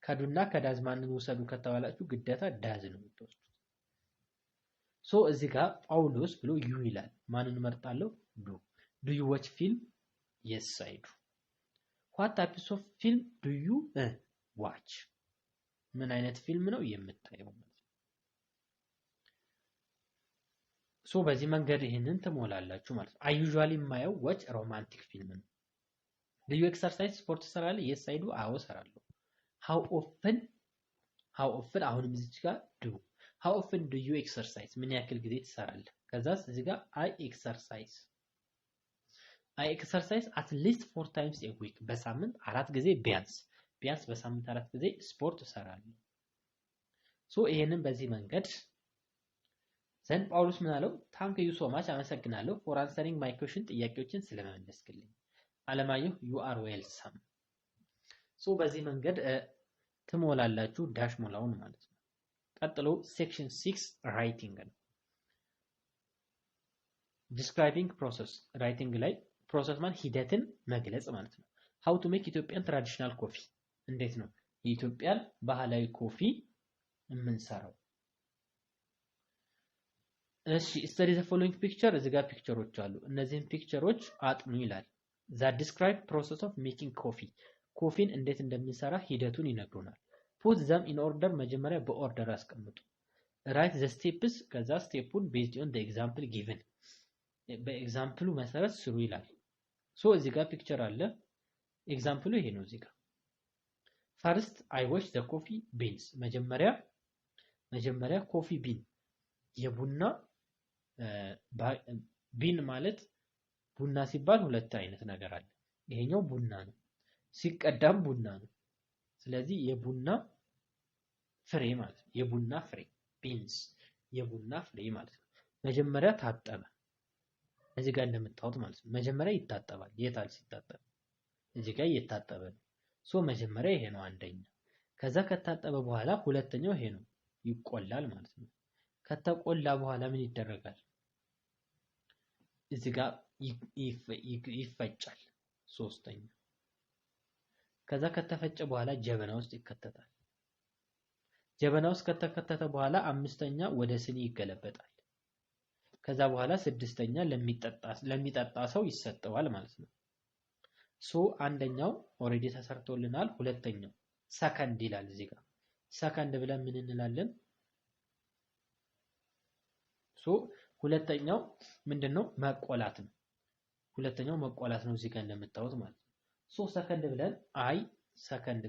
ከዱና ከዳዝ ማንን ወሰዱ ከተባላችሁ ግዴታ ዳዝ ነው የምትወስዱት። ሶ እዚህ ጋር ጳውሎስ ብሎ ዩ ይላል። ማንን መርጣለሁ? do you watch film? yes I do. what types of film do you watch ምን አይነት ፊልም ነው የምታየው? ሶ በዚህ መንገድ ይሄንን ትሞላላችሁ ማለት ነው። I usually የማየው watch romantic film ነው። do you exercise ስፖርት ትሰራለህ? yes I do አዎ እሰራለሁ። how often አሁንም እዚህ ጋር do how often do you exercise ምን ያክል ጊዜ ትሰራለህ? ከዛስ እዚህ ጋር I exercise at least 4 times a week በሳምንት 4 ጊዜ ቢያንስ በሳምንት 4 ጊዜ ስፖርት እሰራለሁ። ሶ ይሄንን በዚህ መንገድ ዘን ጳውሎስ ምን አለው? thank you so much አመሰግናለሁ for answering my question ጥያቄዎችን ስለመመለስክልኝ። አለማየሁ you are welcome። ሶ በዚህ መንገድ ትሞላላችሁ ዳሽ ሞላውን ማለት ነው። ቀጥሎ ሴክሽን 6 ራይቲንግ ነው። describing process ራይቲንግ ላይ ፕሮሰስ ማለት ሂደትን መግለጽ ማለት ነው። how to make Ethiopian traditional coffee እንዴት ነው የኢትዮጵያን ባህላዊ ኮፊ የምንሰራው? እሺ study the following picture እዚህ ጋር ፒክቸሮች አሉ። እነዚህን ፒክቸሮች አጥኑ ይላል። that describe process of making coffee ኮፊን እንዴት እንደምንሰራ ሂደቱን ይነግሩናል። put them in order መጀመሪያ በኦርደር አስቀምጡ write the steps ከዛ ስቴፑን based on the example given በኤግዛምፕሉ መሰረት ስሩ ይላል ሶ እዚህ ጋር ፒክቸር አለ ኤግዛምፕሉ ይሄ ነው እዚህ ጋር first I wash the coffee beans መጀመሪያ ኮፊ ቢን የቡና ቢን ማለት ቡና ሲባል ሁለት አይነት ነገር አለ ይሄኛው ቡና ነው ሲቀዳም ቡና ነው ስለዚህ የቡና ፍሬ ማለት ነው የቡና ፍሬ ቢንስ የቡና ፍሬ ማለት ነው መጀመሪያ ታጠበ እዚህ ጋር እንደምታዩት ማለት ነው መጀመሪያ ይታጠባል የታል ሲታጠብ እዚህ ጋር እየታጠበ ነው ሶ መጀመሪያ ይሄ ነው አንደኛ ከዛ ከታጠበ በኋላ ሁለተኛው ይሄ ነው ይቆላል ማለት ነው ከተቆላ በኋላ ምን ይደረጋል እዚህ ጋር ይፈጫል ሶስተኛ ከዛ ከተፈጨ በኋላ ጀበና ውስጥ ይከተታል ጀበና ውስጥ ከተከተተ በኋላ አምስተኛ ወደ ስኒ ይገለበጣል ከዛ በኋላ ስድስተኛ ለሚጠጣ ሰው ይሰጠዋል ማለት ነው ሶ አንደኛው ኦሬዲ ተሰርቶልናል ሁለተኛው ሰከንድ ይላል እዚህ ጋር ሰከንድ ብለን ምን እንላለን ሶ ሁለተኛው ምንድነው መቆላት ነው ሁለተኛው መቆላት ነው እዚህ ጋር እንደምታዩት ማለት ነው ሶ ሰከንድ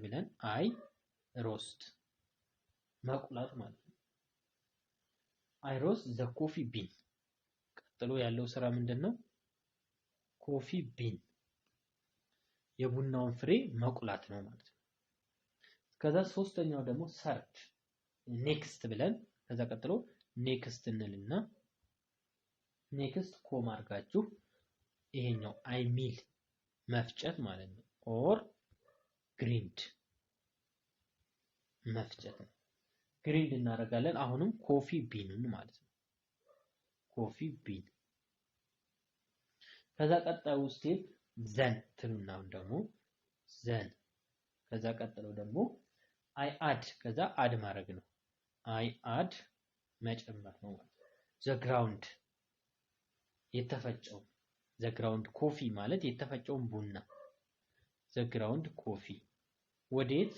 ብለን አይ ሮስት መቁላት ማለት ነው አይ ሮስት ዘ ኮፊ ቢን ቀጥሎ ያለው ስራ ምንድነው ኮፊ ቢን የቡናውን ፍሬ መቁላት ነው ማለት ነው ከዛ ሶስተኛው ደግሞ ሰርቭ ኔክስት ብለን ከዛ ቀጥሎ ኔክስት እንልና ኔክስት ኮማ አድርጋችሁ ይሄኛው አይ ሚል መፍጨት ማለት ነው ኦር ግሪንድ መፍጨት ነው ግሪንድ እናደርጋለን አሁንም ኮፊ ቢኑን ማለት ነው ኮፊ ቢን ከዛ ቀጣዩ ስቴፕ ዘን ትሉናው ደግሞ ዘን ከዛ ቀጥሎ ደግሞ አይ አድ ከዛ አድ ማድረግ ነው አይ አድ መጨመር ነው ዘ ግራውንድ የተፈጨው ዘ ግራውንድ ኮፊ ማለት የተፈጨውን ቡና ዘ ግራውንድ ኮፊ ወዴት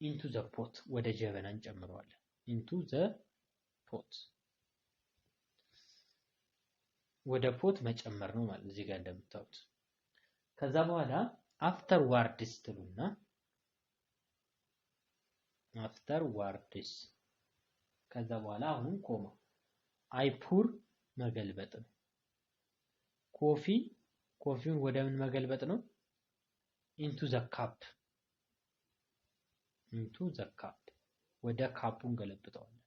into the pot ወደ ጀበና እንጨምረዋለን into the pot ወደ ፖት መጨመር ነው ማለት እዚህ ጋር እንደምታዩት ከዛ በኋላ after wards ትሉና after wards ከዛ በኋላ አሁን ኮማ አይ ፑር መገልበጥ ነው ኮፊውን ወደ ምን መገልበጥ ነው into the cup ወደ ካፑን ገለብጠዋለን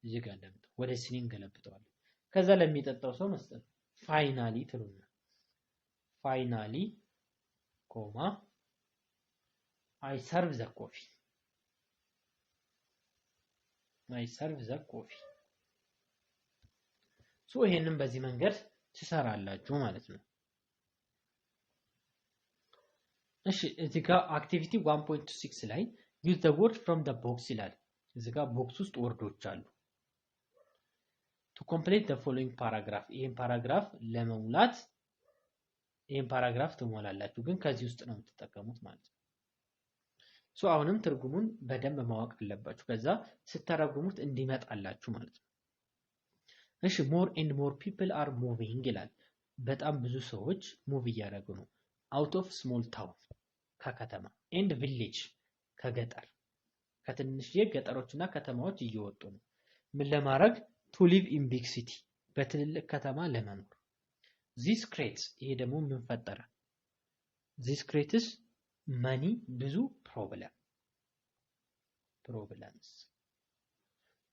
እዚህ ጋር እንደምታዩት ወደ ሲኒን ገለብጠዋለን ከዛ ለሚጠጣው ሰው መስጠት ፋይናሊ ትሉና ፋይናሊ ኮማ አይ ሰርቭ ዘ ኮፊ ሶ ይሄንን በዚህ መንገድ ትሰራላችሁ ማለት ነው እሺ እዚህ ጋር አክቲቪቲ 1.6 ላይ use the word from the box ይላል እዚህ ጋር ቦክስ ውስጥ ወርዶች አሉ to complete the following paragraph ይሄን ፓራግራፍ ለመሙላት ይሄን ፓራግራፍ ትሞላላችሁ ግን ከዚህ ውስጥ ነው የምትጠቀሙት ማለት ነው ሶ አሁንም ትርጉሙን በደንብ ማወቅ አለባችሁ ከዛ ስተረጉሙት እንዲመጣላችሁ ማለት ነው እሺ more and more people are moving ይላል በጣም ብዙ ሰዎች ሙቭ እያደረጉ ነው out of small town ከከተማ and village ከገጠር ከትንሽ ገጠሮችና ከተማዎች እየወጡ ነው ምን ለማድረግ to live in big city በትልልቅ ከተማ ለመኖር this creates ይሄ ደግሞ ምን ፈጠረ this creates money ብዙ problems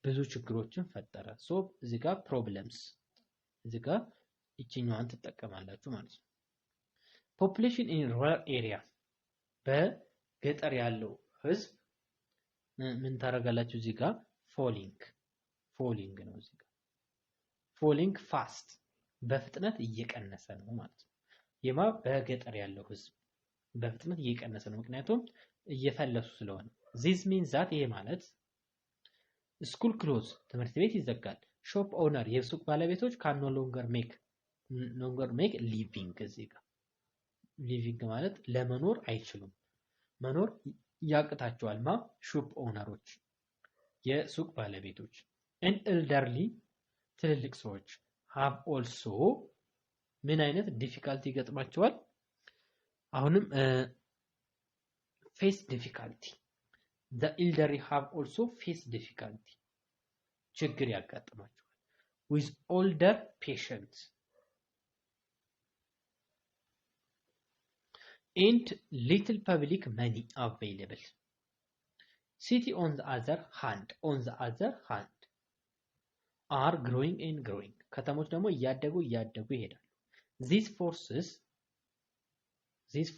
ብዙ ችግሮችን ፈጠረ ሶ እዚህ ጋር problems እዚህ ጋር እቺኛዋን ትጠቀማላችሁ ማለት ነው population in rural area በገጠር ያለው ህዝብ ምን ታረጋላችሁ እዚህ ጋር falling ነው እዚህ ጋር falling fast በፍጥነት እየቀነሰ ነው ማለት ነው የማ በገጠር ያለው ህዝብ በፍጥነት እየቀነሰ ነው ምክንያቱም እየፈለሱ ስለሆነ this means that ይሄ ማለት school close ትምህርት ቤት ይዘጋል shop owner የሱቅ ባለቤቶች can no longer make living እዚህ ጋር living ማለት ለመኖር አይችሉም መኖር ያቅታቸዋል ማ ሹፕ ኦነሮች የሱቅ ባለቤቶች and elderly ትልልቅ ሰዎች have also ምን አይነት ዲፊካልቲ ይገጥማቸዋል አሁንም face difficulty the elderly have also face difficulty ችግር ያጋጥማቸዋል with older patients and little public money available. City on the other hand are growing and growing. ከተሞች ደግሞ እያደጉ ይሄዳሉ. These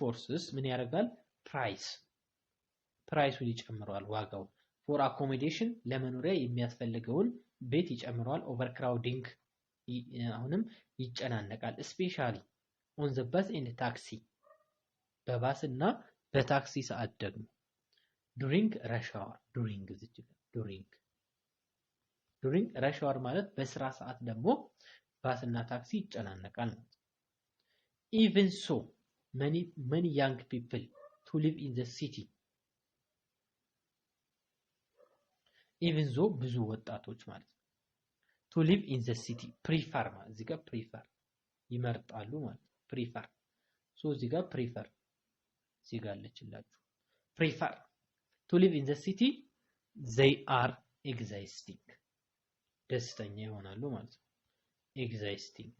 forces ምን ያደርጋል? ፕራይሱን ይጨምረዋል ዋጋው. For accommodation ለመኖሪያ የሚያስፈልገውን ቤት ይጨምረዋል. Overcrowding አሁንም ይጨናነቃል. Especially on the bus and taxi በባስና በታክሲ ሰዓት ደግሞ during rush hour during rush hour ማለት በስራ ሰዓት ደግሞ ባስና ታክሲ ይጨናነቃል ማለት even so many young people to live in the city even though ብዙ ወጣቶች ማለት to live in the city prefer ማለት እዚህ ጋር prefer ይመርጣሉ ማለት prefer so እዚህ ጋር prefer ሲጋለችላችሁ prefer to live in the city they are existing ደስተኛ ይሆናሉ ማለት ነው existing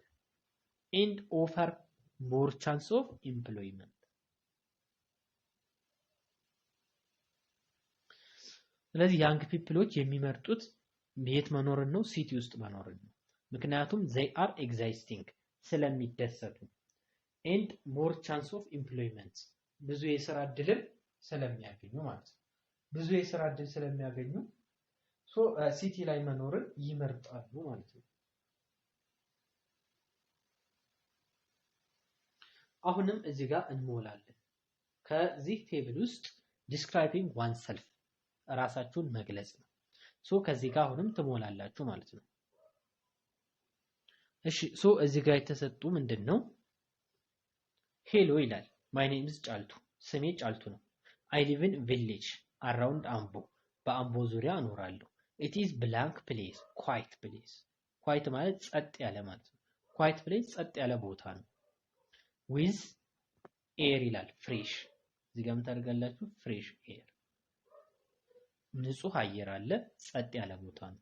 and offer more chance of employment ስለዚህ young peopleዎች የሚመርጡት የት መኖርን ነው ሲቲ ውስጥ መኖርን ነው ምክንያቱም they are existing ስለሚደሰቱ and more chance of employment ብዙ የሥራ ዕድል ስለሚያገኙ ማለት ነው ብዙ የሥራ ዕድል ስለሚያገኙ ሲቲ ላይ መኖርን ይመርጣሉ ማለት ነው አሁንም እዚህ ጋር እንሞላለን ከዚህ ቴብል ውስጥ describing oneself ራሳችሁን መግለጽ ነው ከዚህ ጋር አሁንም ትሞላላችሁ ማለት ነው እሺ እዚህ ጋር የተሰጡ ምንድነው ሄሎ ይላል my name is ጫልቱ ስሜ ጫልቱ ነው I live in village around Ambo በአምቦ ዙሪያ እኖራለሁ it is blank place quiet ማለት ጸጥ ያለ ማለት ነው quiet place ጸጥ ያለ ቦታ ነው with air ይላል fresh እዚህ ጋር ታደርጋላችሁ fresh air ንጹህ አየር አለ ጸጥ ያለ ቦታ ነው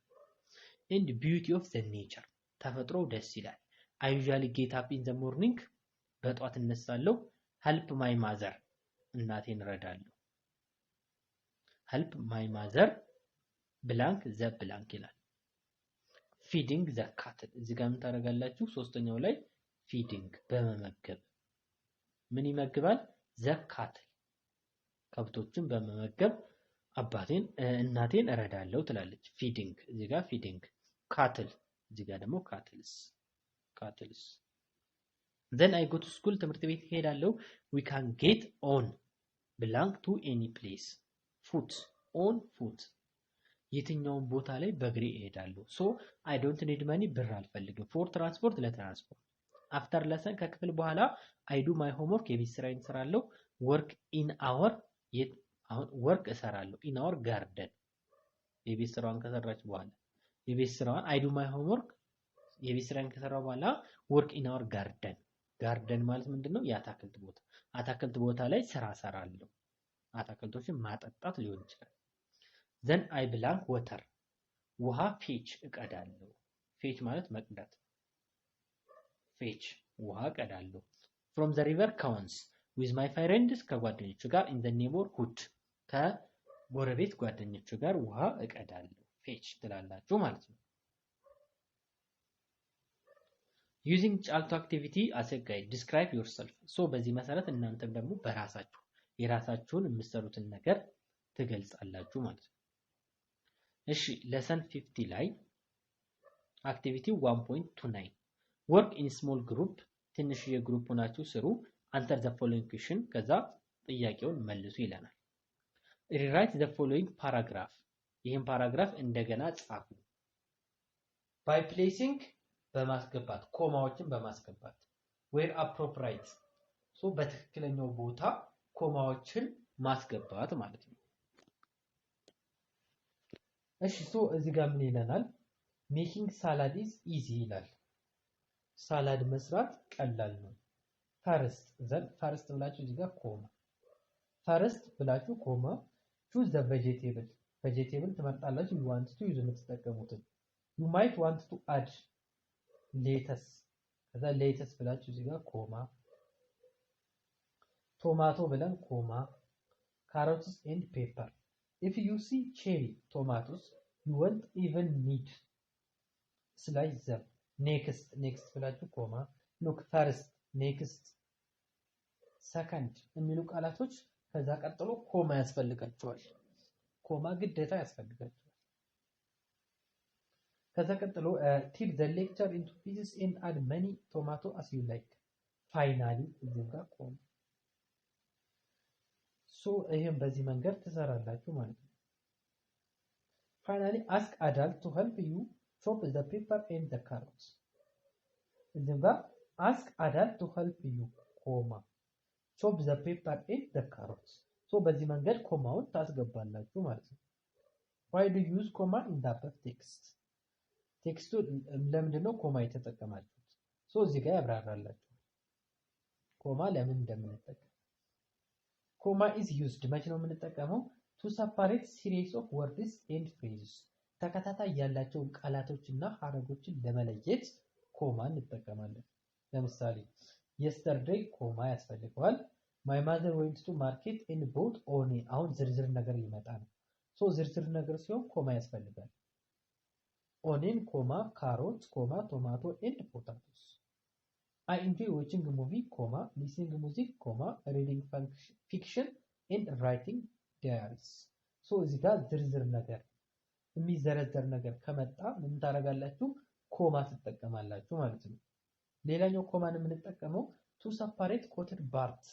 and beauty of the nature ተፈጥሮ ደስ ይላል I usually get up in the morning በጧት እነሳለሁ help my mother እናቴን እረዳለሁ help my mother blank the blank ይላል feeding the cattle እዚህ ጋር ታደርጋላችሁ ሶስተኛው ላይ feeding በመመገብ ምን ይመግባል the cattle ከብቶችን በመመገብ እናቴን እረዳለሁ ትላለች feeding እዚህ ጋር feeding cattle እዚህ ጋር ደግሞ cattles then I go to school ትምህርት ቤት ሄዳለሁ we can get on belong to any place foot የትኛውን ቦታ ላይ በእግሬ እሄዳለሁ so I don't need money ብር አልፈልግም for transport ለትራንስፖርት after lesson ከክፍል በኋላ I do my homework የቤት ስራዬን እሰራለሁ work in our work እሰራለሁ in our garden የቤት ስራዋን ከሰራች በኋላ የቤት ስራዋን I do my homework የቤት ስራዬን ከሰራው በኋላ work in our garden ማለት ምንድነው አታክልት ቦታ ላይ ስራ እሰራለሁ አታክልቶችን ማጠጣት ሊሆን ይችላል then I belong water ውሃ fetch እቀዳለሁ fetch ማለት መቅዳት fetch ውሃ እቀዳለሁ from the river cones with my friends ከጓደኞቹ ጋር in the neighborhood ከጎረቤት ጓደኞቹ ጋር ውሃ እቀዳለሁ fetch ትላላችሁ ማለት ነው using ጫልቱ activity as a guide describe yourself በዚህ መሰረት እናንተም ደግሞ በራሳችሁ የራሳችሁን የምትሰሩትን ነገር ትገልጻላችሁ ማለት ነው እሺ lesson 50 ላይ activity 1.29 work in small group ትንሽ የግሩፕ ሆናችሁ ስሩ answer the following question ከዛ ጥያቄውን መልሱ ይለናል rewrite the following paragraph ይሄን ፓራግራፍ እንደገና ጻፉ by placing በማስገባት ኮማዎችን በማስገባት where appropriate በትክክለኛው ቦታ ኮማዎችን ማስገባት ማለት ነው። እሺ እዚህ ጋር ምን ይለናል? ሜኪንግ ሳላድ ኢዝ ኢዚ ይላል። ሳላድ መስራት ቀላል ነው። ፈርስት ፈርስት ብላችሁ እዚህ ጋር ኮማ ፈርስት ብላችሁ ኮማ ቹዝ ዘ ቬጂቴብል ትመርጣላችሁ። ዩ ዋንት ቱ ዩዝ የምትጠቀሙትን ዩ ማይት ዋንት ቱ አድ ሌተስ ከዛ ሌተስ ብላችሁ እዚህ ጋር ኮማ ቶማቶ ብለን ኮማ ካሮትስ ኤንድ ፔፐር if you see cherry tomatoes you won't even need slice them next ብላችሁ ኮማ look first next second የሚሉ ቃላቶች ከዛ ቀጥሎ ኮማ ያስፈልጋቸዋል። ኮማ ግዴታ ያስፈልጋቸዋል። ከዛ ቀጥሎ tear the lecture into pieces and add many tomato as you like finally እዚህ ጋር ኮማ ይሄን በዚህ መንገድ ትሰራላችሁ ማለት ነው። finally ask adult to help you chop the pepper and the carrots እዚህ ጋር ask adult to help you ኮማ chop the pepper and the carrots በዚህ መንገድ ኮማውን ታስገባላችሁ ማለት ነው። why do you use comma in the above text ቴክስቱ ለምንድነው ኮማ የተጠቀማችሁት? እዚህ ጋር ያብራራላችሁ ኮማ ለምን እንደምንጠቀም comma is used መቼ ነው የምንጠቀመው? to separate series of words and phrases ተከታታይ ያላቸውን ቃላቶችና ሐረጎችን ለመለየት ኮማ እንጠቀማለን። ለምሳሌ yesterday ኮማ ያስፈልገዋል። my mother went to market and bought onion አሁን ዝርዝር ነገር ሊመጣ ነው። ዝርዝር ነገር ሲሆን ኮማ ያስፈልጋል። onion comma carrots comma tomato and potatoes I enjoy watching a movie, listening to music, reading fiction and writing diaries. እዚህ ጋር ዝርዝር ነገር የሚዘረዘር ነገር ከመጣ ምን ታደርጋላችሁ? ኮማ ትጠቀማላችሁ ማለት ነው። ሌላኛው ኮማን የምንጠቀመው to separate quoted parts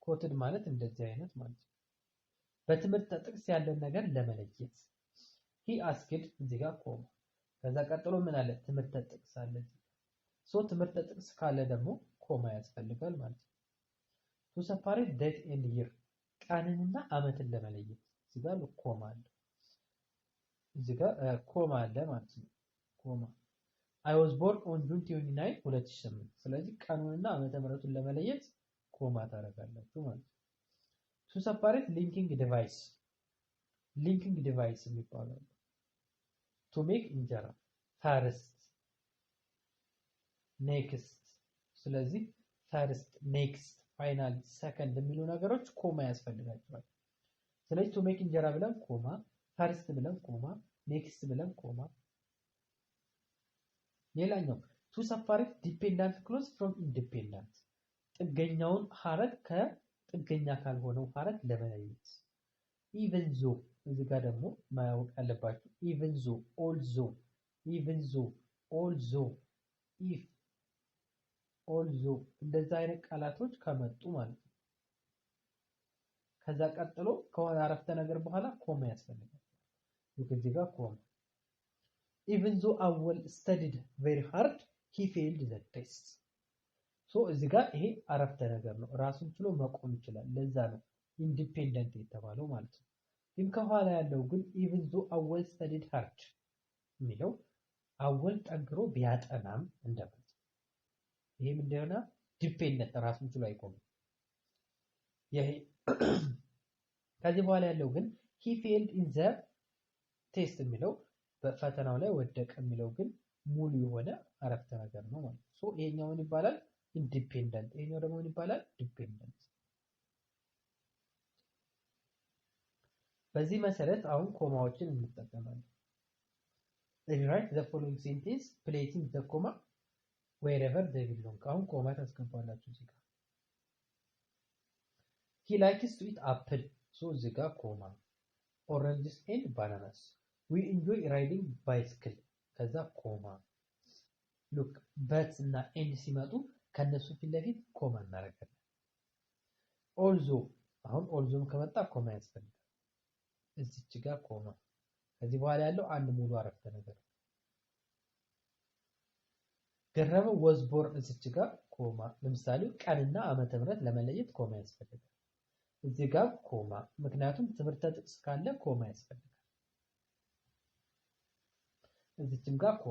quoted ማለት እንደዚህ አይነት ማለት ነው። በትምህርት ጥቅስ ያለን ነገር ለመለየት he asked እዚህ ጋር ኮማ ከዛ ቀጥሎ ምን አለ? ትምህርት ጥቅስ አለ። ትምህርት ጥቅስ ካለ ደግሞ ኮማ ያስፈልጋል ማለት ነው። to separate date and year ቀንንና ዓመትን ለመለየት እዚህ ጋር ኮማ አለ። እዚህ ጋር ኮማ አለ ማለት ነው። ኮማ I was born on June 29 2008 ስለዚህ ቀኑንና ዓመተ ምህረቱን ለመለየት ኮማ ታደርጋላችሁ ማለት ነው። to separate linking device የሚባለው to make እንጀራ first next ስለዚህ first next finally second የሚሉ ነገሮች ኮማ ያስፈልጋቸዋል። ስለዚህ to make እንጀራ ብለን ኮማ first ብለን ኮማ next ብለን ኮማ ሌላኛው to separate dependent clause from independent ጥገኛውን ሐረግ ከጥገኛ ካልሆነው ሐረግ ለመለየት even though እዚህ ጋር ደግሞ ማያውቅ ያለባችሁ even though although if although እንደዛ አይነት ቃላቶች ከመጡ ማለት ነው። ከዛ ቀጥሎ ከሆነ አረፍተ ነገር በኋላ ኮማ ያስፈልጋል። እዚህ ጋር ኮማ even though Awwal studied very hard he failed the test እዚህ ጋር ይሄ አረፍተ ነገር ነው። ራሱን ችሎ መቆም ይችላል። ለዛ ነው ኢንዲፔንደንት የተባለው ማለት ነው። ግን ከኋላ ያለው ግን even though Awwal studied hard የሚለው አወል ጠንክሮ ቢያጠናም እንደማለት ይሄ ምንድነው? ዲፔንደንት ራሱን ችሎ አይቆምም። ይሄ ከዚህ በኋላ ያለው ግን he failed in the test የሚለው በፈተናው ላይ ወደቀ የሚለው ግን ሙሉ የሆነ አረፍተ ነገር ነው ማለት ነው። ይሄኛው ምን ይባላል? ኢንዲፔንደንት። ይሄኛው ደግሞ ምን ይባላል? ዲፔንደንት። በዚህ መሰረት አሁን ኮማዎችን እንጠቀማለን። Rewrite the following sentence placing the comma wherever they belong. አሁን ኮማ ታስገባላችሁ እዚህ ጋር he likes to eat apple እዚህ ጋር ኮማ oranges and bananas we enjoy riding bicycle ከዛ ኮማ look but እና and ሲመጡ ከነሱ ፊት ለፊት ኮማ እናደርጋለን። although አሁን although ከመጣ ኮማ ያስፈልጋል። እዚች ጋር ኮማ ከዚህ በኋላ ያለው አንድ ሙሉ አረፍተ ነገር ገረመው was born እዚች ጋር ኮማ። ለምሳሌ ቀንና ዓመተ ምህረት ለመለየት ኮማ ያስፈልጋል። እዚህ ጋር ኮማ፣ ምክንያቱም ትምህርተ ጥቅስ ካለ ኮማ ያስፈልጋል። እዚህም ጋር ኮማ